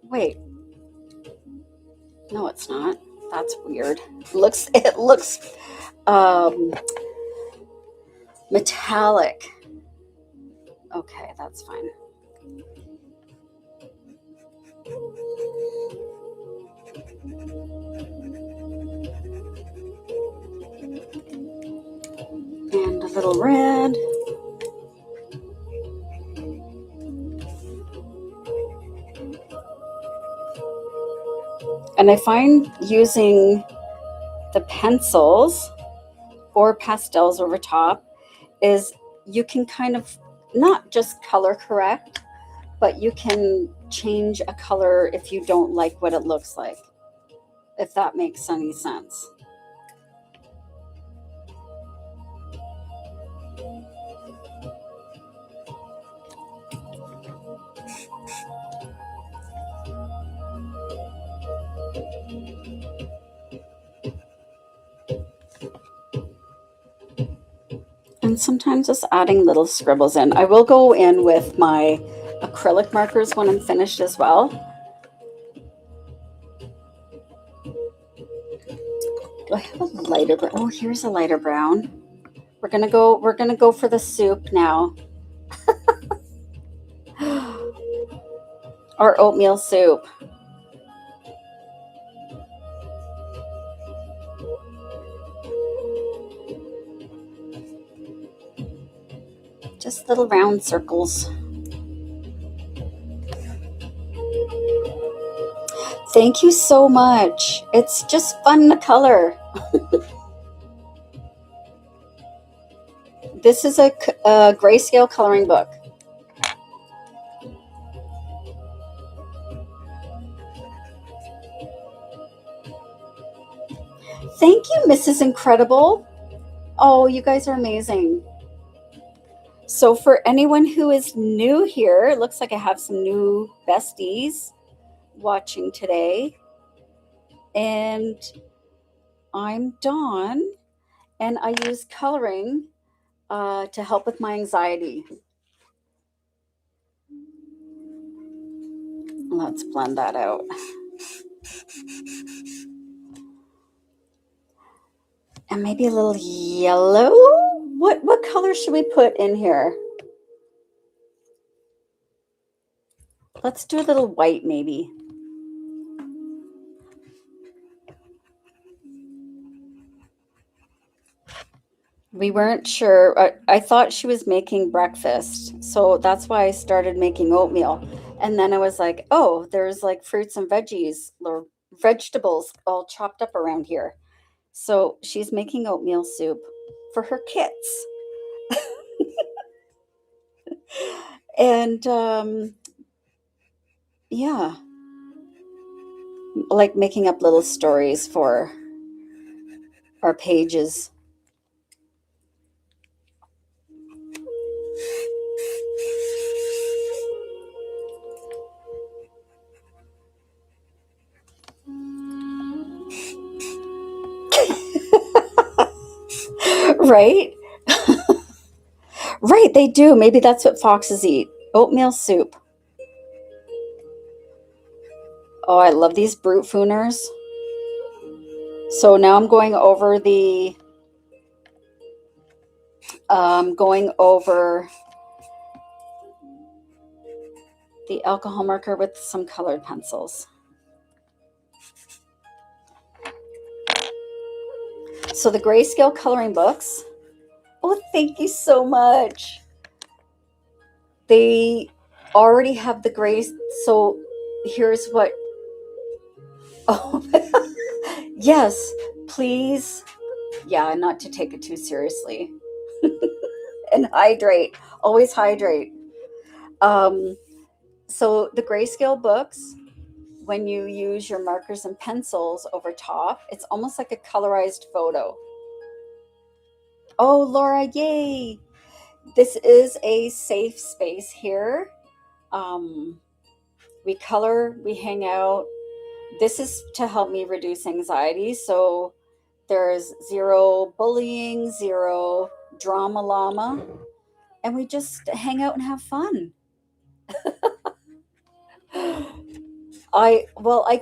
Wait. No, it's not. That's weird. It looks metallic. Okay, that's fine. And a little red. And I find using the pencils or pastels over top is you can kind of not just color correct, but you can change a color if you don't like what it looks like, if that makes any sense. And sometimes just adding little scribbles in. I will go in with my acrylic markers when I'm finished as well. Do I have a lighter brown? Oh, here's a lighter brown. We're gonna go for the soup now. Our oatmeal soup. Just little round circles. Thank you so much. It's just fun to color. This is a grayscale coloring book. Thank you, Mrs. Incredible. Oh, you guys are amazing. So for anyone who is new here, it looks like I have some new besties watching today. And I'm Dawn, and I use coloring to help with my anxiety. Let's blend that out. And maybe a little yellow. What color should we put in here? Let's do a little white maybe. We weren't sure. I thought she was making breakfast, so that's why I started making oatmeal. And then I was like, oh, there's like fruits and veggies or vegetables all chopped up around here. So she's making oatmeal soup for her kits. And yeah, like making up little stories for our pages. Right? Right, they do. Maybe that's what foxes eat. Oatmeal soup. Oh, I love these brute fooners. So now I'm going over the alcohol marker with some colored pencils. So the grayscale coloring books. Oh, thank you so much. They already have the gray. So here's what. Oh, yes, please. Yeah, not to take it too seriously. And hydrate. Always hydrate. Um, so the grayscale books, when you use your markers and pencils over top, it's almost like a colorized photo. Oh, Laura, yay! This is a safe space here. We color, we hang out. This is to help me reduce anxiety. So there's zero bullying, zero drama llama, and we just hang out and have fun. I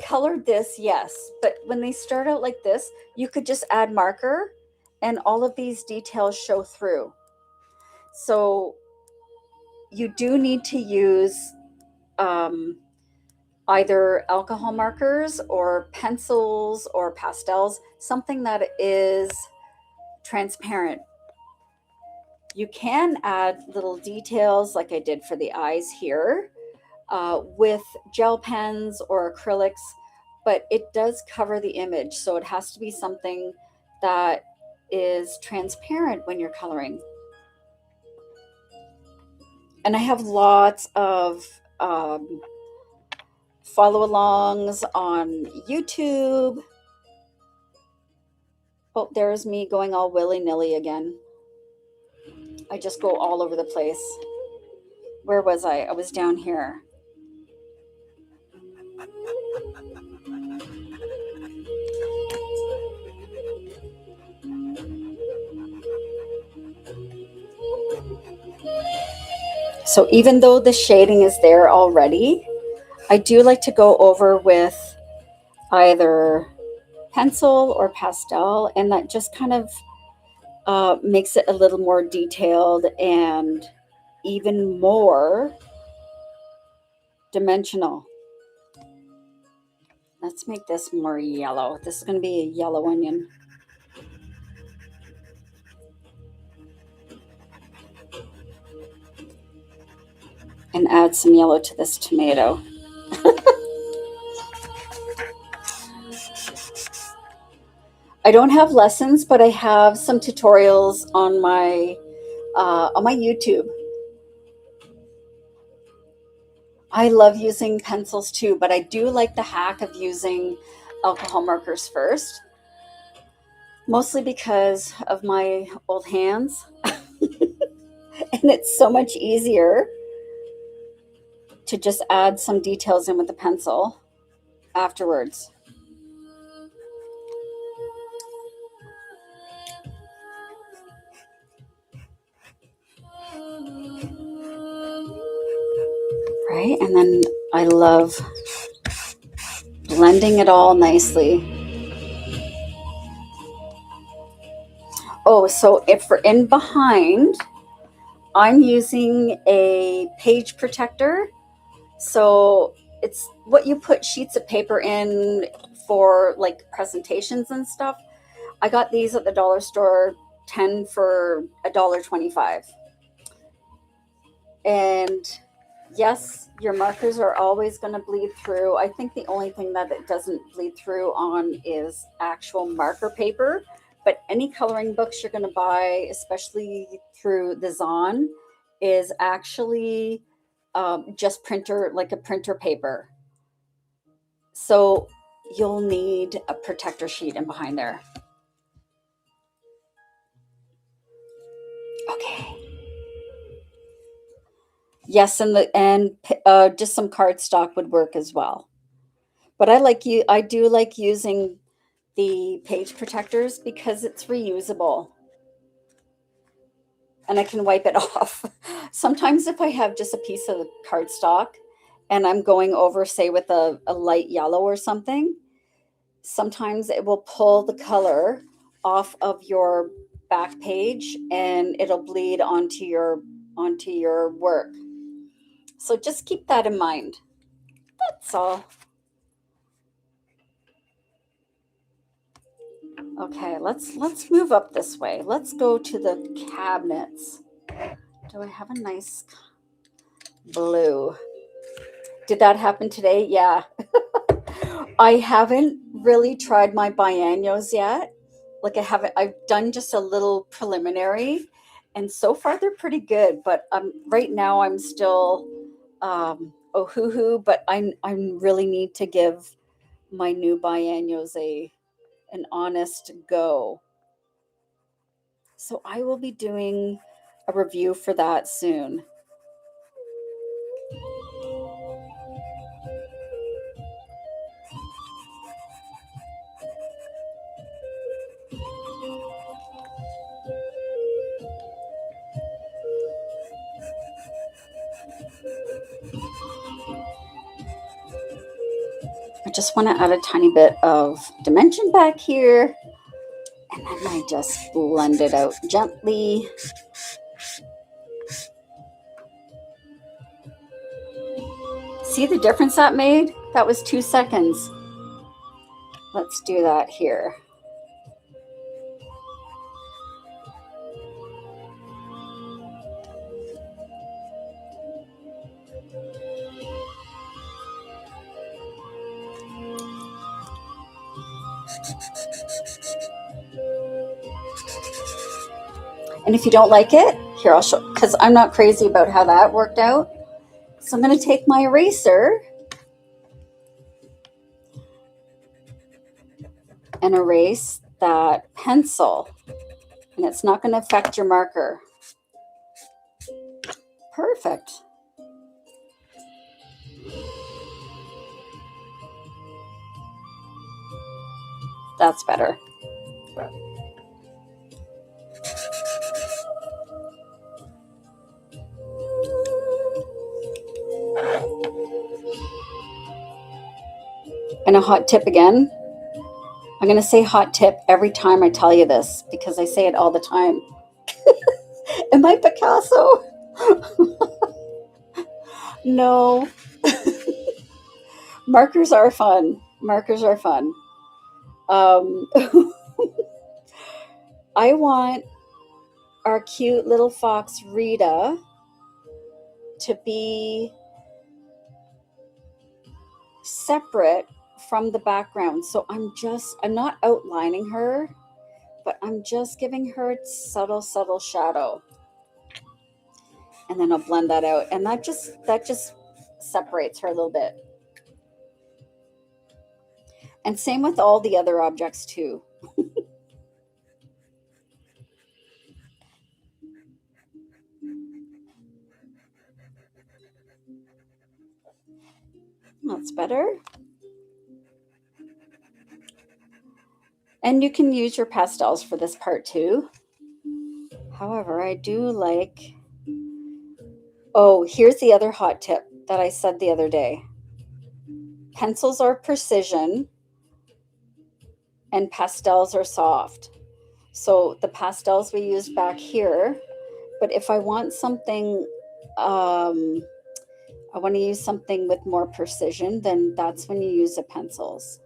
colored this, yes, but when they start out like this, you could just add marker and all of these details show through. So you do need to use um, either alcohol markers or pencils or pastels, something that is transparent. You can add little details like I did for the eyes here with gel pens or acrylics, but it does cover the image. So it has to be something that is transparent when you're coloring. And I have lots of follow alongs on YouTube. Oh, there's me going all willy nilly again. I just go all over the place. Where was I? I was down here. So even though the shading is there already, I do like to go over with either pencil or pastel, and that just kind of makes it a little more detailed and even more dimensional. Let's make this more yellow. This is going to be a yellow onion. And add some yellow to this tomato. I don't have lessons, but I have some tutorials on my YouTube. I love using pencils too, but I do like the hack of using alcohol markers first, mostly because of my old hands. And it's so much easier to just add some details in with the pencil afterwards. Right? And then I love blending it all nicely. Oh, so if for in behind, I'm using a page protector. So it's what you put sheets of paper in for like presentations and stuff. I got these at the dollar store, 10 for $1.25. And yes, your markers are always going to bleed through. I think the only thing that it doesn't bleed through on is actual marker paper. But any coloring books you're going to buy, especially through the Zon, is actually just printer, like a printer paper. So you'll need a protector sheet in behind there. Okay. Yes, and just some cardstock would work as well. But I do like using the page protectors because it's reusable. and I can wipe it off. Sometimes if I have just a piece of cardstock and I'm going over, say, with a light yellow or something, sometimes it will pull the color off of your back page and it'll bleed onto your work. So just keep that in mind. That's all. Okay, let's move up this way. Let's go to the cabinets. Do I have a nice blue? Did that happen today? Yeah. I haven't really tried my biennials yet. Like I've done just a little preliminary, and so far they're pretty good. But right now I'm still oh hoo hoo. But I really need to give my new biennials an honest go. So I will be doing a review for that soon. I just want to add a tiny bit of dimension back here, and then I just blend it out gently. See the difference that made? That was 2 seconds. Let's do that here. And if you don't like it, here I'll show, because I'm not crazy about how that worked out. So I'm going to take my eraser and erase that pencil. And it's not going to affect your marker. Perfect. That's better. And a hot tip again. I'm going to say hot tip every time I tell you this because I say it all the time. Am I Picasso? No. Markers are fun. Markers are fun. I want our cute little fox Rita to be separate from the background. So I'm not outlining her, but I'm just giving her subtle, subtle shadow. And then I'll blend that out. And that just separates her a little bit. And same with all the other objects too. That's better. And you can use your pastels for this part too. However, I do like, oh, here's the other hot tip that I said the other day. Pencils are precision and pastels are soft. So the pastels we used back here, but if I want something, I want to use something with more precision, then that's when you use the pencils.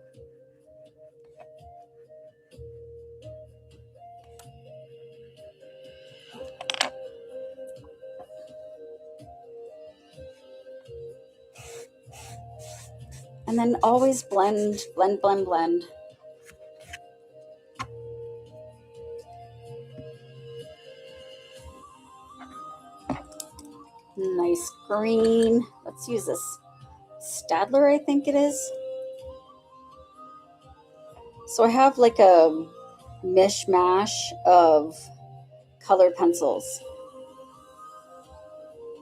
And then always blend, blend, blend, blend. Nice green. Let's use this Stadler, I think it is. So I have like a mishmash of colored pencils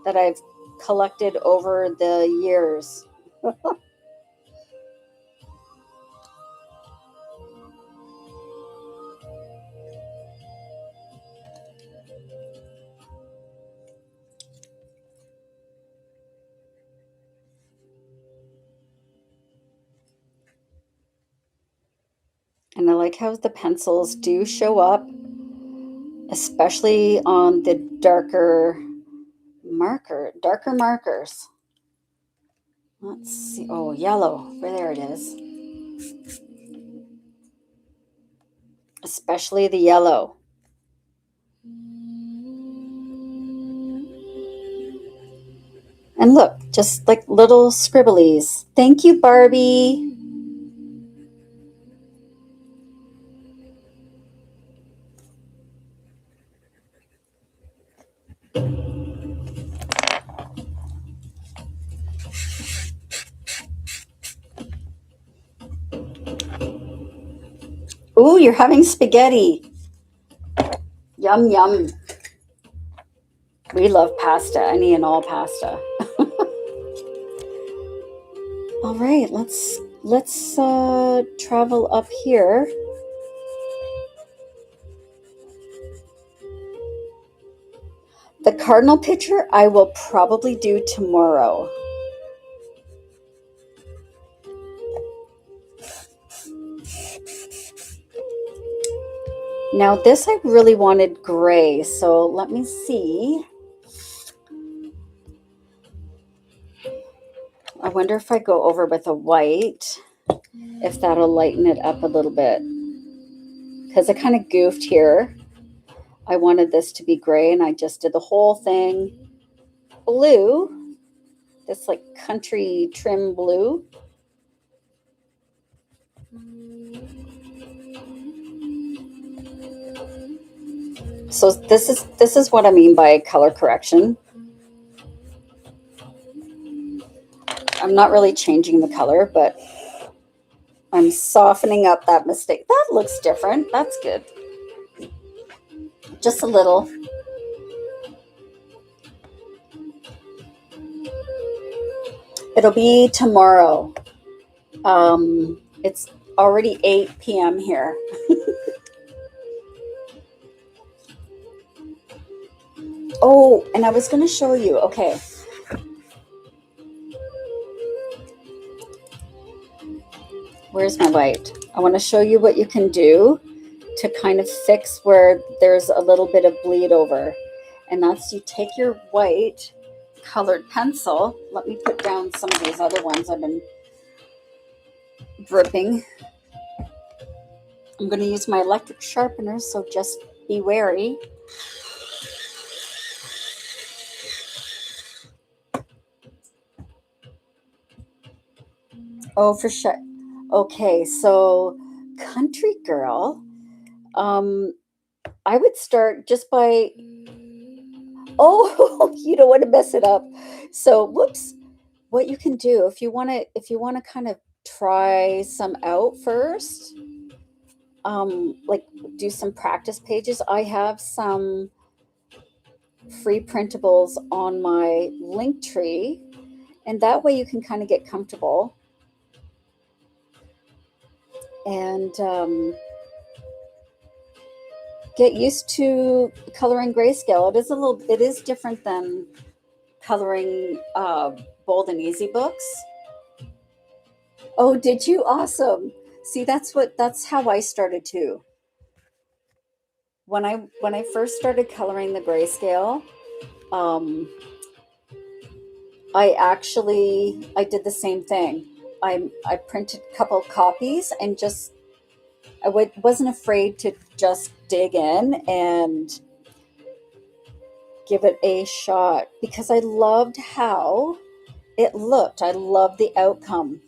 that I've collected over the years. like how the pencils do show up, especially on the darker markers. Let's see. Oh, yellow. There it is. Especially the yellow. And look, just like little scribblies. Thank you, Barbie. Ooh, you're having spaghetti. Yum, yum. We love pasta, any and all pasta. All right, let's travel up here. The cardinal picture I will probably do tomorrow. Now this I really wanted gray, so let me see. I wonder if I go over with a white, if that'll lighten it up a little bit. Because I kind of goofed here. I wanted this to be gray and I just did the whole thing blue. This like country trim blue. So this is what I mean by color correction. I'm not really changing the color, but I'm softening up that mistake. That looks different. That's good. Just a little. It'll be tomorrow. It's already 8 p.m. here. Oh, and I was going to show you. Okay. Where's my white? I want to show you what you can do to kind of fix where there's a little bit of bleed over. And that's you take your white colored pencil. Let me put down some of these other ones I've been gripping. I'm going to use my electric sharpener, so just be wary. Oh, for sure. Okay, so country girl. I would start just by. Oh, you don't want to mess it up. So, whoops. What you can do if you want to kind of try some out first, like do some practice pages. I have some free printables on my link tree, and that way you can kind of get comfortable and get used to coloring grayscale. It is different than coloring bold and easy books. Oh, did you? Awesome. See, that's how I started too. When I first started coloring the grayscale, um, I did the same thing. I printed a couple copies and just wasn't afraid to just dig in and give it a shot because I loved how it looked. I loved the outcome.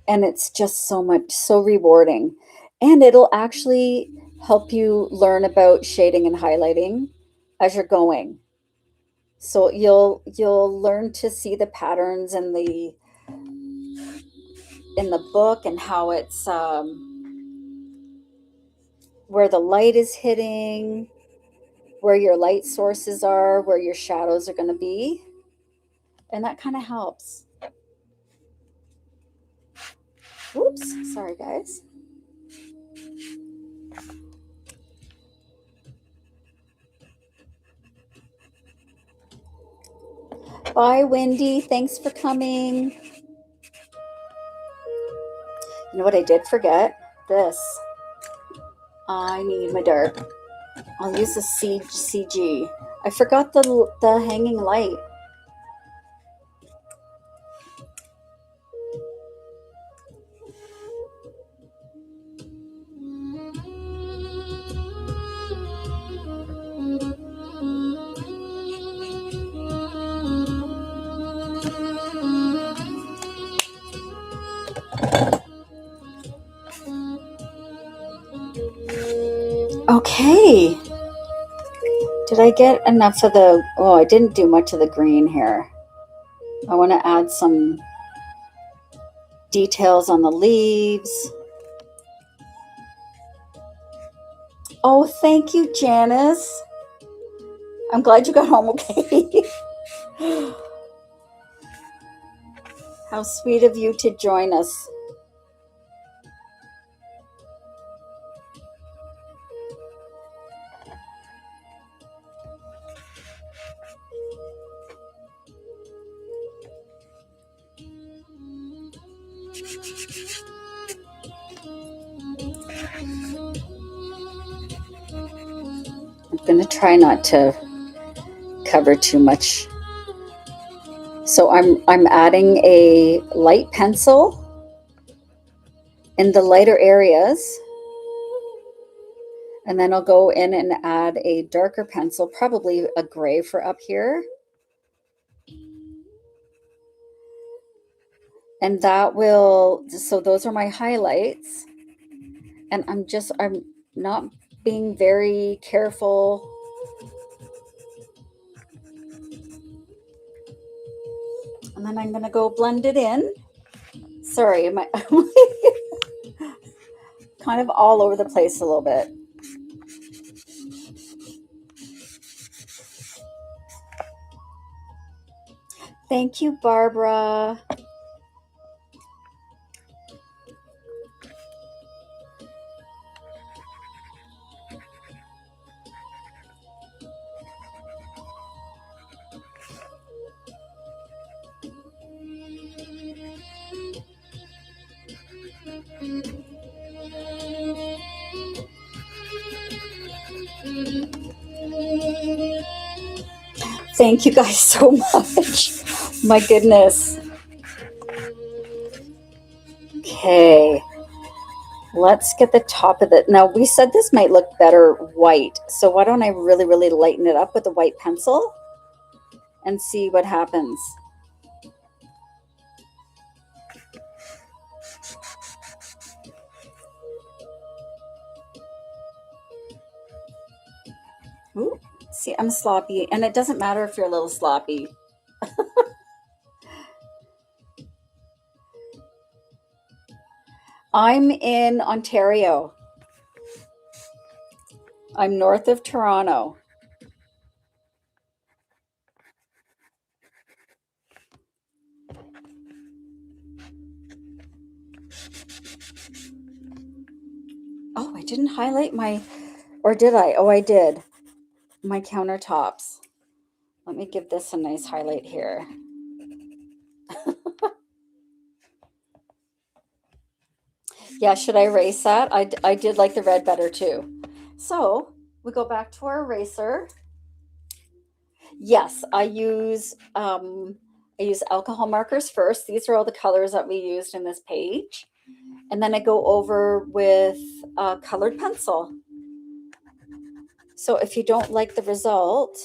And it's just so rewarding. And it'll actually help you learn about shading and highlighting as you're going. So you'll learn to see the patterns in the book and how it's where the light is hitting, where your light sources are, where your shadows are going to be. And that kind of helps. Oops, sorry guys. Bye, Wendy. Thanks for coming. You know what I did forget? This. I need my dark. I'll use the CG. I forgot the hanging light. Okay. Did I get enough of the... Oh, I didn't do much of the green here. I want to add some details on the leaves. Oh, thank you, Janice. I'm glad you got home okay. How sweet of you to join us. I'm going to try not to cover too much. So I'm adding a light pencil in the lighter areas. And then I'll go in and add a darker pencil, probably a gray for up here. And that will, so those are my highlights. And I'm not being very careful. And then I'm going to go blend it in. Sorry, I'm kind of all over the place a little bit. Thank you, Barbara. Thank you guys so much. My goodness. Okay. Let's get the top of it. Now, we said this might look better white. So why don't I really, really lighten it up with a white pencil and see what happens. Ooh, see, I'm sloppy. And it doesn't matter if you're a little sloppy. I'm in Ontario. I'm north of Toronto. Oh, I didn't highlight my, or did I? Oh, I did. My countertops. Let me give this a nice highlight here. Yeah, should I erase that? I did like the red better too. So we go back to our eraser. Yes, I use alcohol markers first. These are all the colors that we used in this page. And then I go over with a colored pencil. So if you don't like the result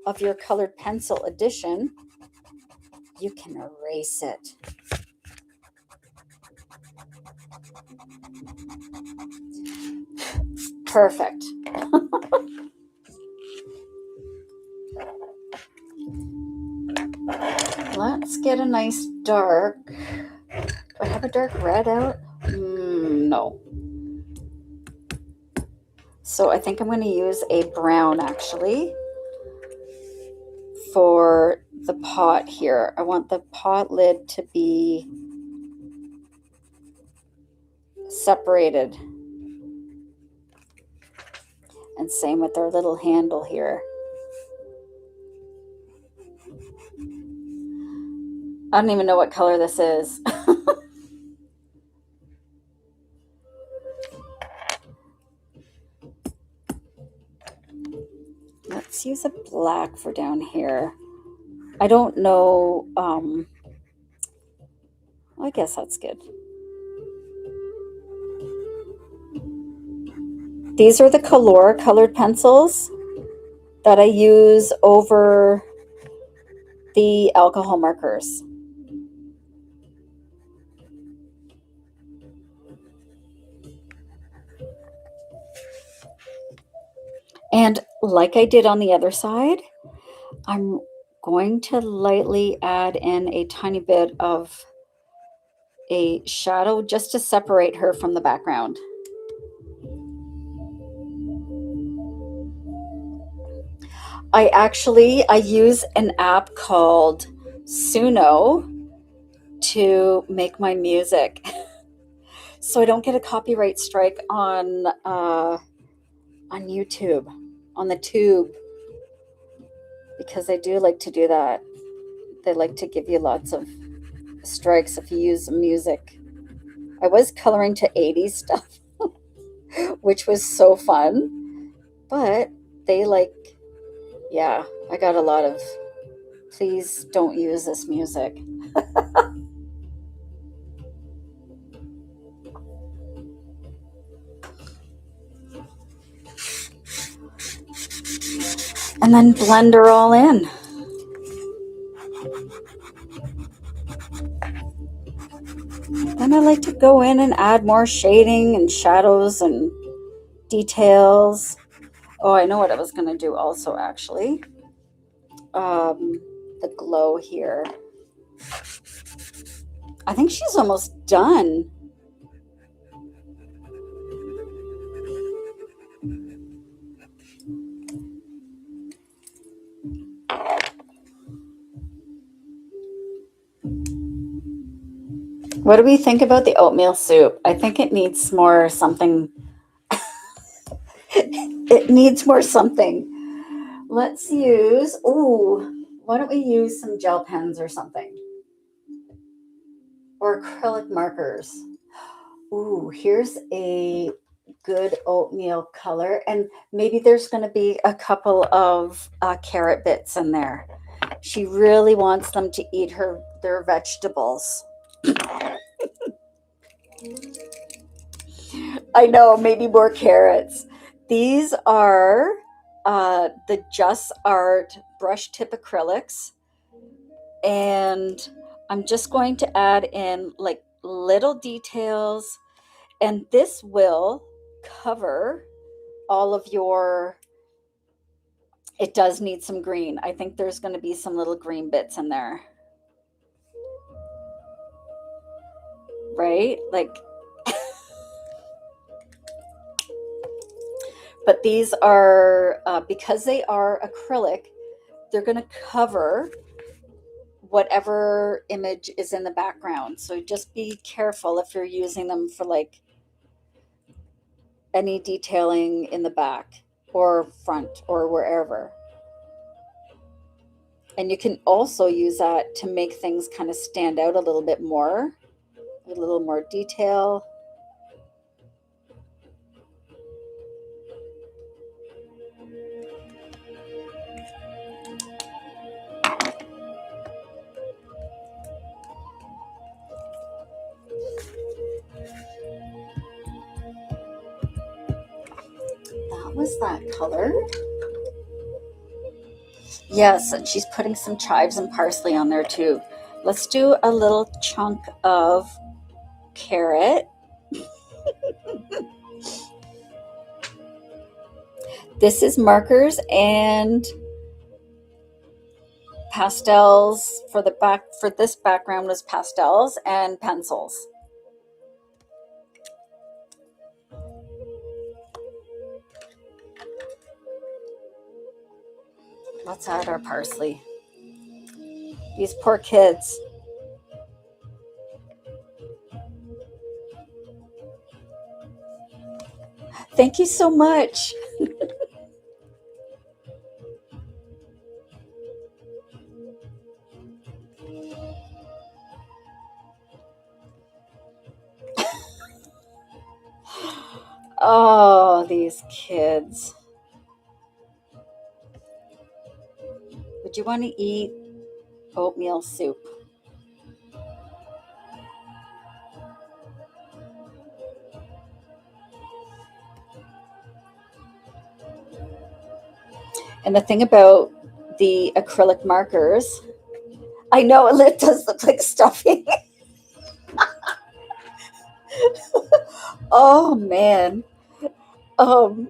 of your colored pencil addition, you can erase it. Perfect. Let's get a nice dark. Do I have a dark red out? No. So I think I'm going to use a brown actually for the pot here. I want the pot lid to be separated. And same with our little handle here. I don't even know what color this is. Let's use a black for down here. I don't know. I guess that's good. These are the Color colored pencils that I use over the alcohol markers. And like I did on the other side, I'm going to lightly add in a tiny bit of a shadow just to separate her from the background. I use an app called Suno to make my music, so I don't get a copyright strike on YouTube, on the tube, because they do like to do that. They like to give you lots of strikes if you use music. I was coloring to 80s stuff, which was so fun, but they like, yeah, I got a lot of, please don't use this music. And then blend her all in. Then I like to go in and add more shading and shadows and details. Oh, I know what I was going to do also, actually. The glow here. I think she's almost done. What do we think about the oatmeal soup? I think it needs more something. It needs more something. Let's use, why don't we use some gel pens or something? Or acrylic markers. Ooh, here's a good oatmeal color. And maybe there's going to be a couple of carrot bits in there. She really wants them to eat their vegetables. I know, maybe more carrots. These are the Just Art brush tip acrylics. And I'm just going to add in like little details. And this will cover all of your, it does need some green. I think there's going to be some little green bits in there. Right? Like, but these are, because they are acrylic, they're going to cover whatever image is in the background. So just be careful if you're using them for like any detailing in the back or front or wherever. And you can also use that to make things kind of stand out a little bit more, a little more detail. That was that color. Yes, and she's putting some chives and parsley on there too. Let's do a little chunk of carrot. This is markers and pastels for the back. For this background was pastels and pencils. Let's add our parsley. These poor kids. Thank you so much. Oh, these kids. Would you want to eat oatmeal soup? And the thing about the acrylic markers, I know it does look like stuffing. Oh man. Um,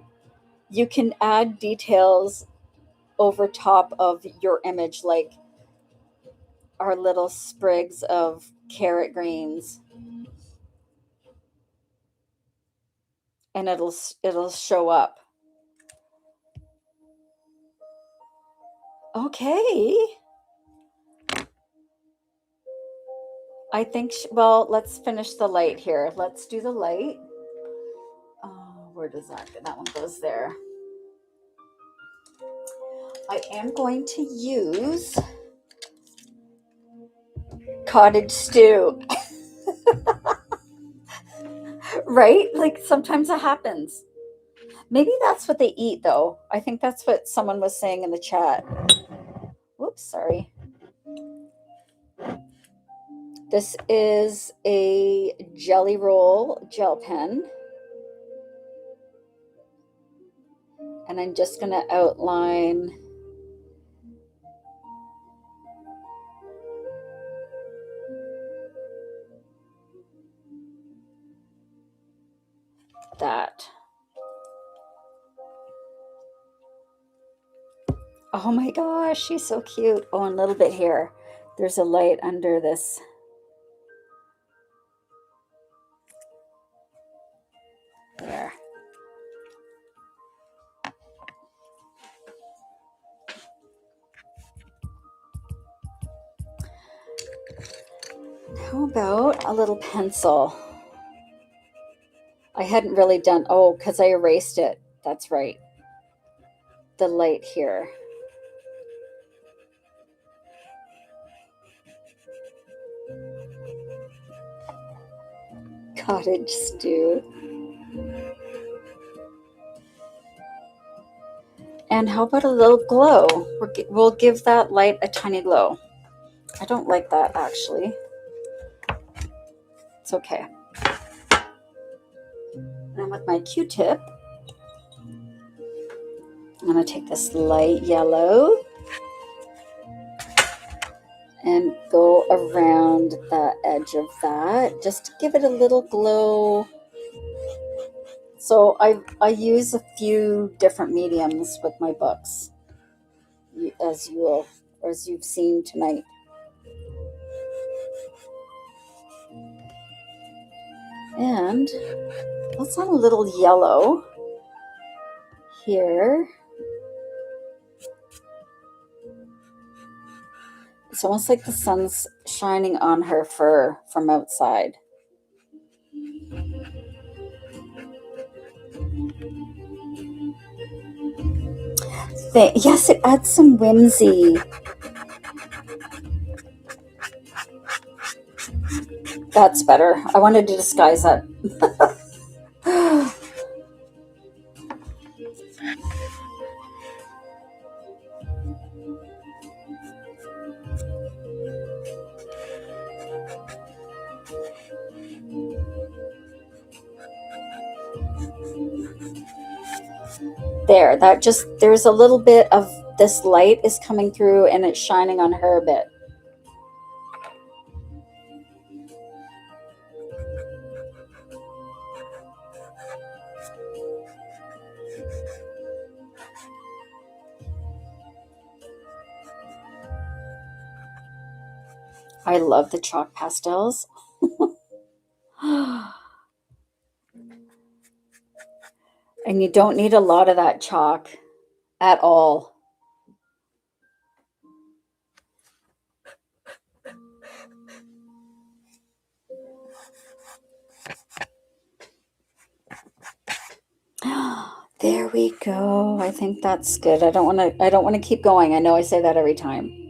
you can add details over top of your image, like our little sprigs of carrot greens, and it'll show up. Okay. I think, well, let's finish the light here. Let's do the light. Oh, where does that go? That one goes there. I am going to use cottage stew, right? Like sometimes it happens. Maybe that's what they eat, though. I think that's what someone was saying in the chat. Whoops, sorry. This is a jelly roll gel pen. And I'm just going to outline that. Oh my gosh, she's so cute. Oh, and a little bit here. There's a light under this. There. How about a little pencil? I hadn't really done, oh, because I erased it. That's right. The light here. Cottage stew. And how about a little glow? We'll give that light a tiny glow. I don't like that, actually. It's okay. And with my Q-tip, I'm going to take this light yellow and go around the edge of that just to give it a little glow. So I use a few different mediums with my books, as you've seen tonight. And let's add a little yellow here. It's almost like the sun's shining on her fur from outside. Yes, it adds some whimsy. That's better. I wanted to disguise that. There, there's a little bit of this light is coming through and it's shining on her a bit. I love the chalk pastels. And you don't need a lot of that chalk at all. There we go. I think that's good. I don't want to keep going. I know I say that every time.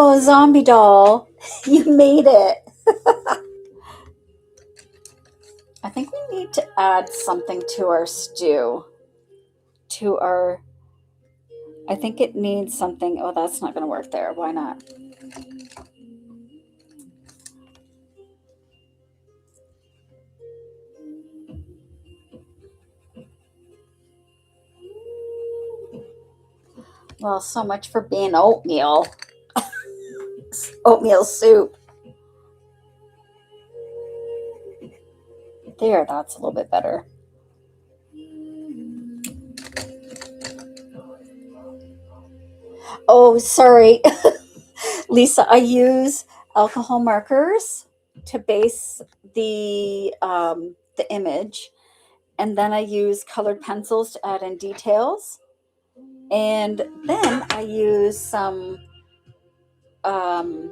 Oh, zombie doll, you made it. I think we need to add something to our stew. To our, I think it needs something. Oh, that's not going to work there. Why not? Well, so much for being oatmeal. Oatmeal soup. There, that's a little bit better. Oh, sorry. Lisa, I use alcohol markers to base the image, and then I use colored pencils to add in details, and then I use some um,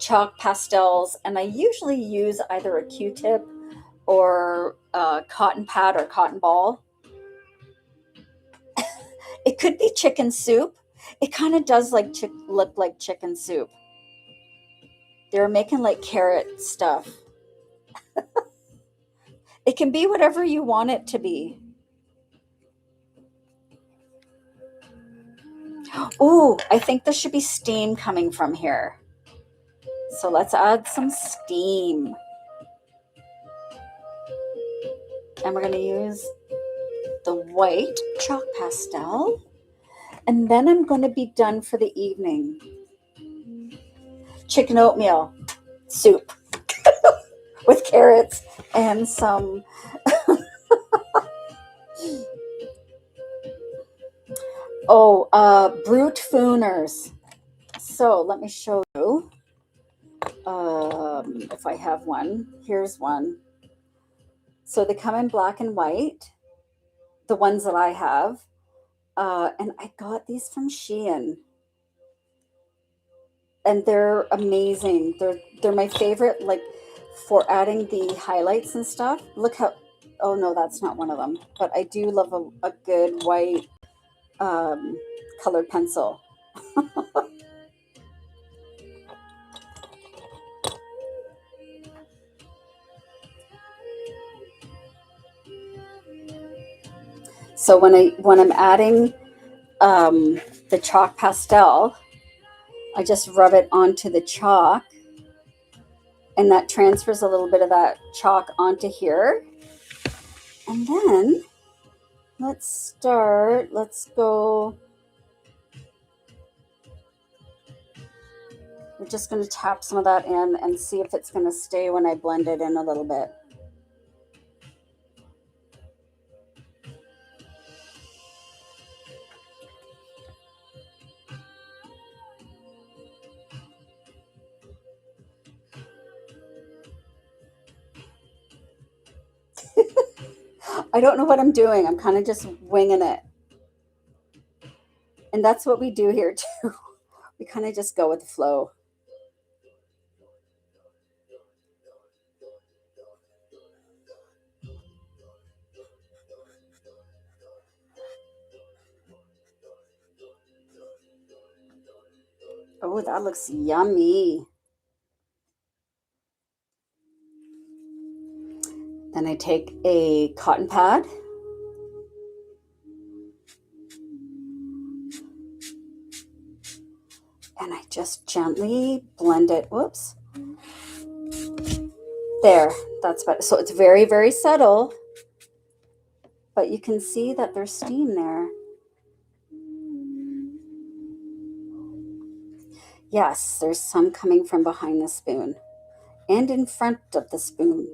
chalk pastels, and I usually use either a Q-tip or a cotton pad or cotton ball. It could be chicken soup. It kind of does like look like chicken soup. They're making like carrot stuff. It can be whatever you want it to be. Ooh, I think there should be steam coming from here. So let's add some steam. And we're going to use the white chalk pastel. And then I'm going to be done for the evening. Chicken oatmeal soup with carrots and some brute fooners. So let me show you if I have one. Here's one. So they come in black and white, the ones that I have. And I got these from Shein. And they're amazing. They're my favorite, like for adding the highlights and stuff. Look how, oh no, that's not one of them. But I do love a good white colored pencil. So when I'm adding the chalk pastel, I just rub it onto the chalk, and that transfers a little bit of that chalk onto here. And then let's go. We're just going to tap some of that in and see if it's going to stay when I blend it in a little bit. I don't know what I'm doing. I'm kind of just winging it. And that's what we do here too. We kind of just go with the flow. Oh, that looks yummy. Then I take a cotton pad. And I just gently blend it. Whoops. There, that's better. So it's very, very subtle. But you can see that there's steam there. Yes, there's some coming from behind the spoon and in front of the spoon.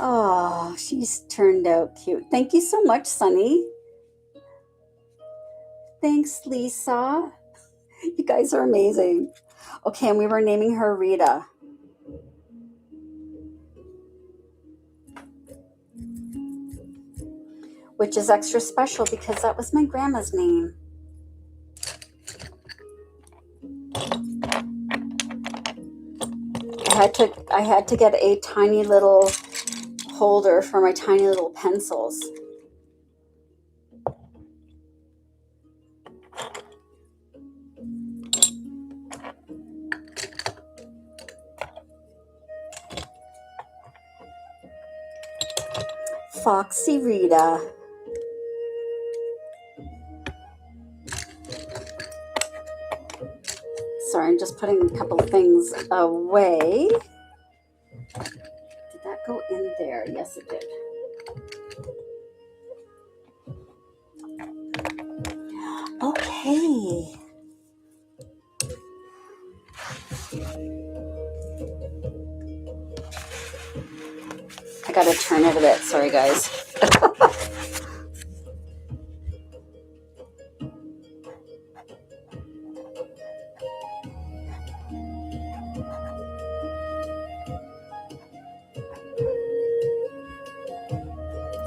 Oh, she's turned out cute. Thank you so much, Sunny. Thanks, Lisa. You guys are amazing. Okay, and we were naming her Rita. Which is extra special because that was my grandma's name. I had to get a tiny little holder for my tiny little pencils. Foxy Rita. Sorry, I'm just putting a couple of things away. Did that go in there? Yes, it did. Okay. I gotta turn it a bit. Sorry, guys.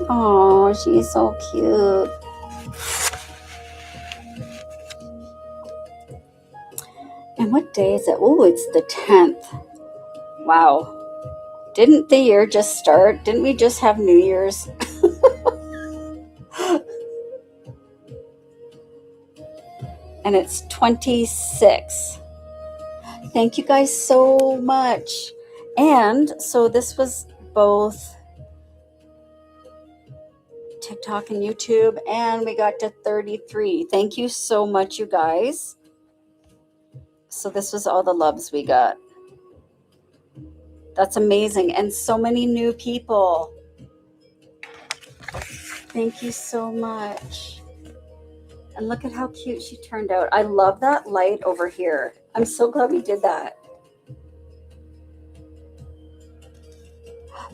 Oh, she's so cute. And what day is it? Oh, it's the 10th. Wow. Didn't the year just start? Didn't we just have New Year's? And it's 26. Thank you guys so much. And so this was both TikTok and YouTube, and we got to 33. Thank you so much, you guys. So this was all the loves we got. That's amazing. And so many new people. Thank you so much. And look at how cute she turned out. I love that light over here. I'm so glad we did that.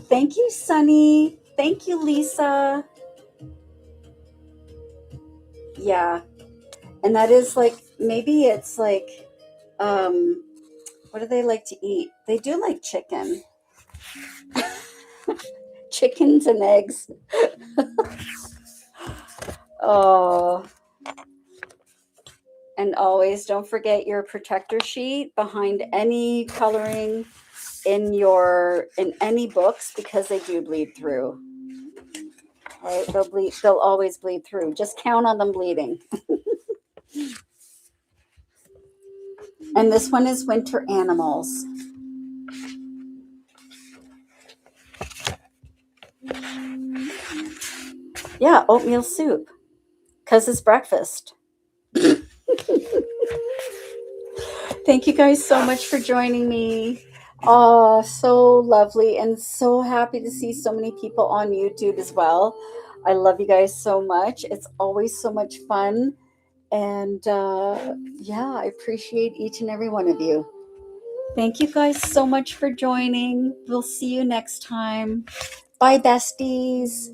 Thank you, Sunny. Thank you, Lisa. Yeah. And that is like, maybe it's like, what do they like to eat? They do like chicken. Chickens and eggs. Oh. And always don't forget your protector sheet behind any coloring in any books, because they do bleed through. Right? They'll always bleed through. Just count on them bleeding. And this one is winter animals. Yeah, oatmeal soup. Because it's breakfast. Thank you guys so much for joining me. Oh, so lovely, and so happy to see so many people on YouTube as well. I love you guys so much. It's always so much fun. And yeah, I appreciate each and every one of you. Thank you guys so much for joining. We'll see you next time. Bye, besties.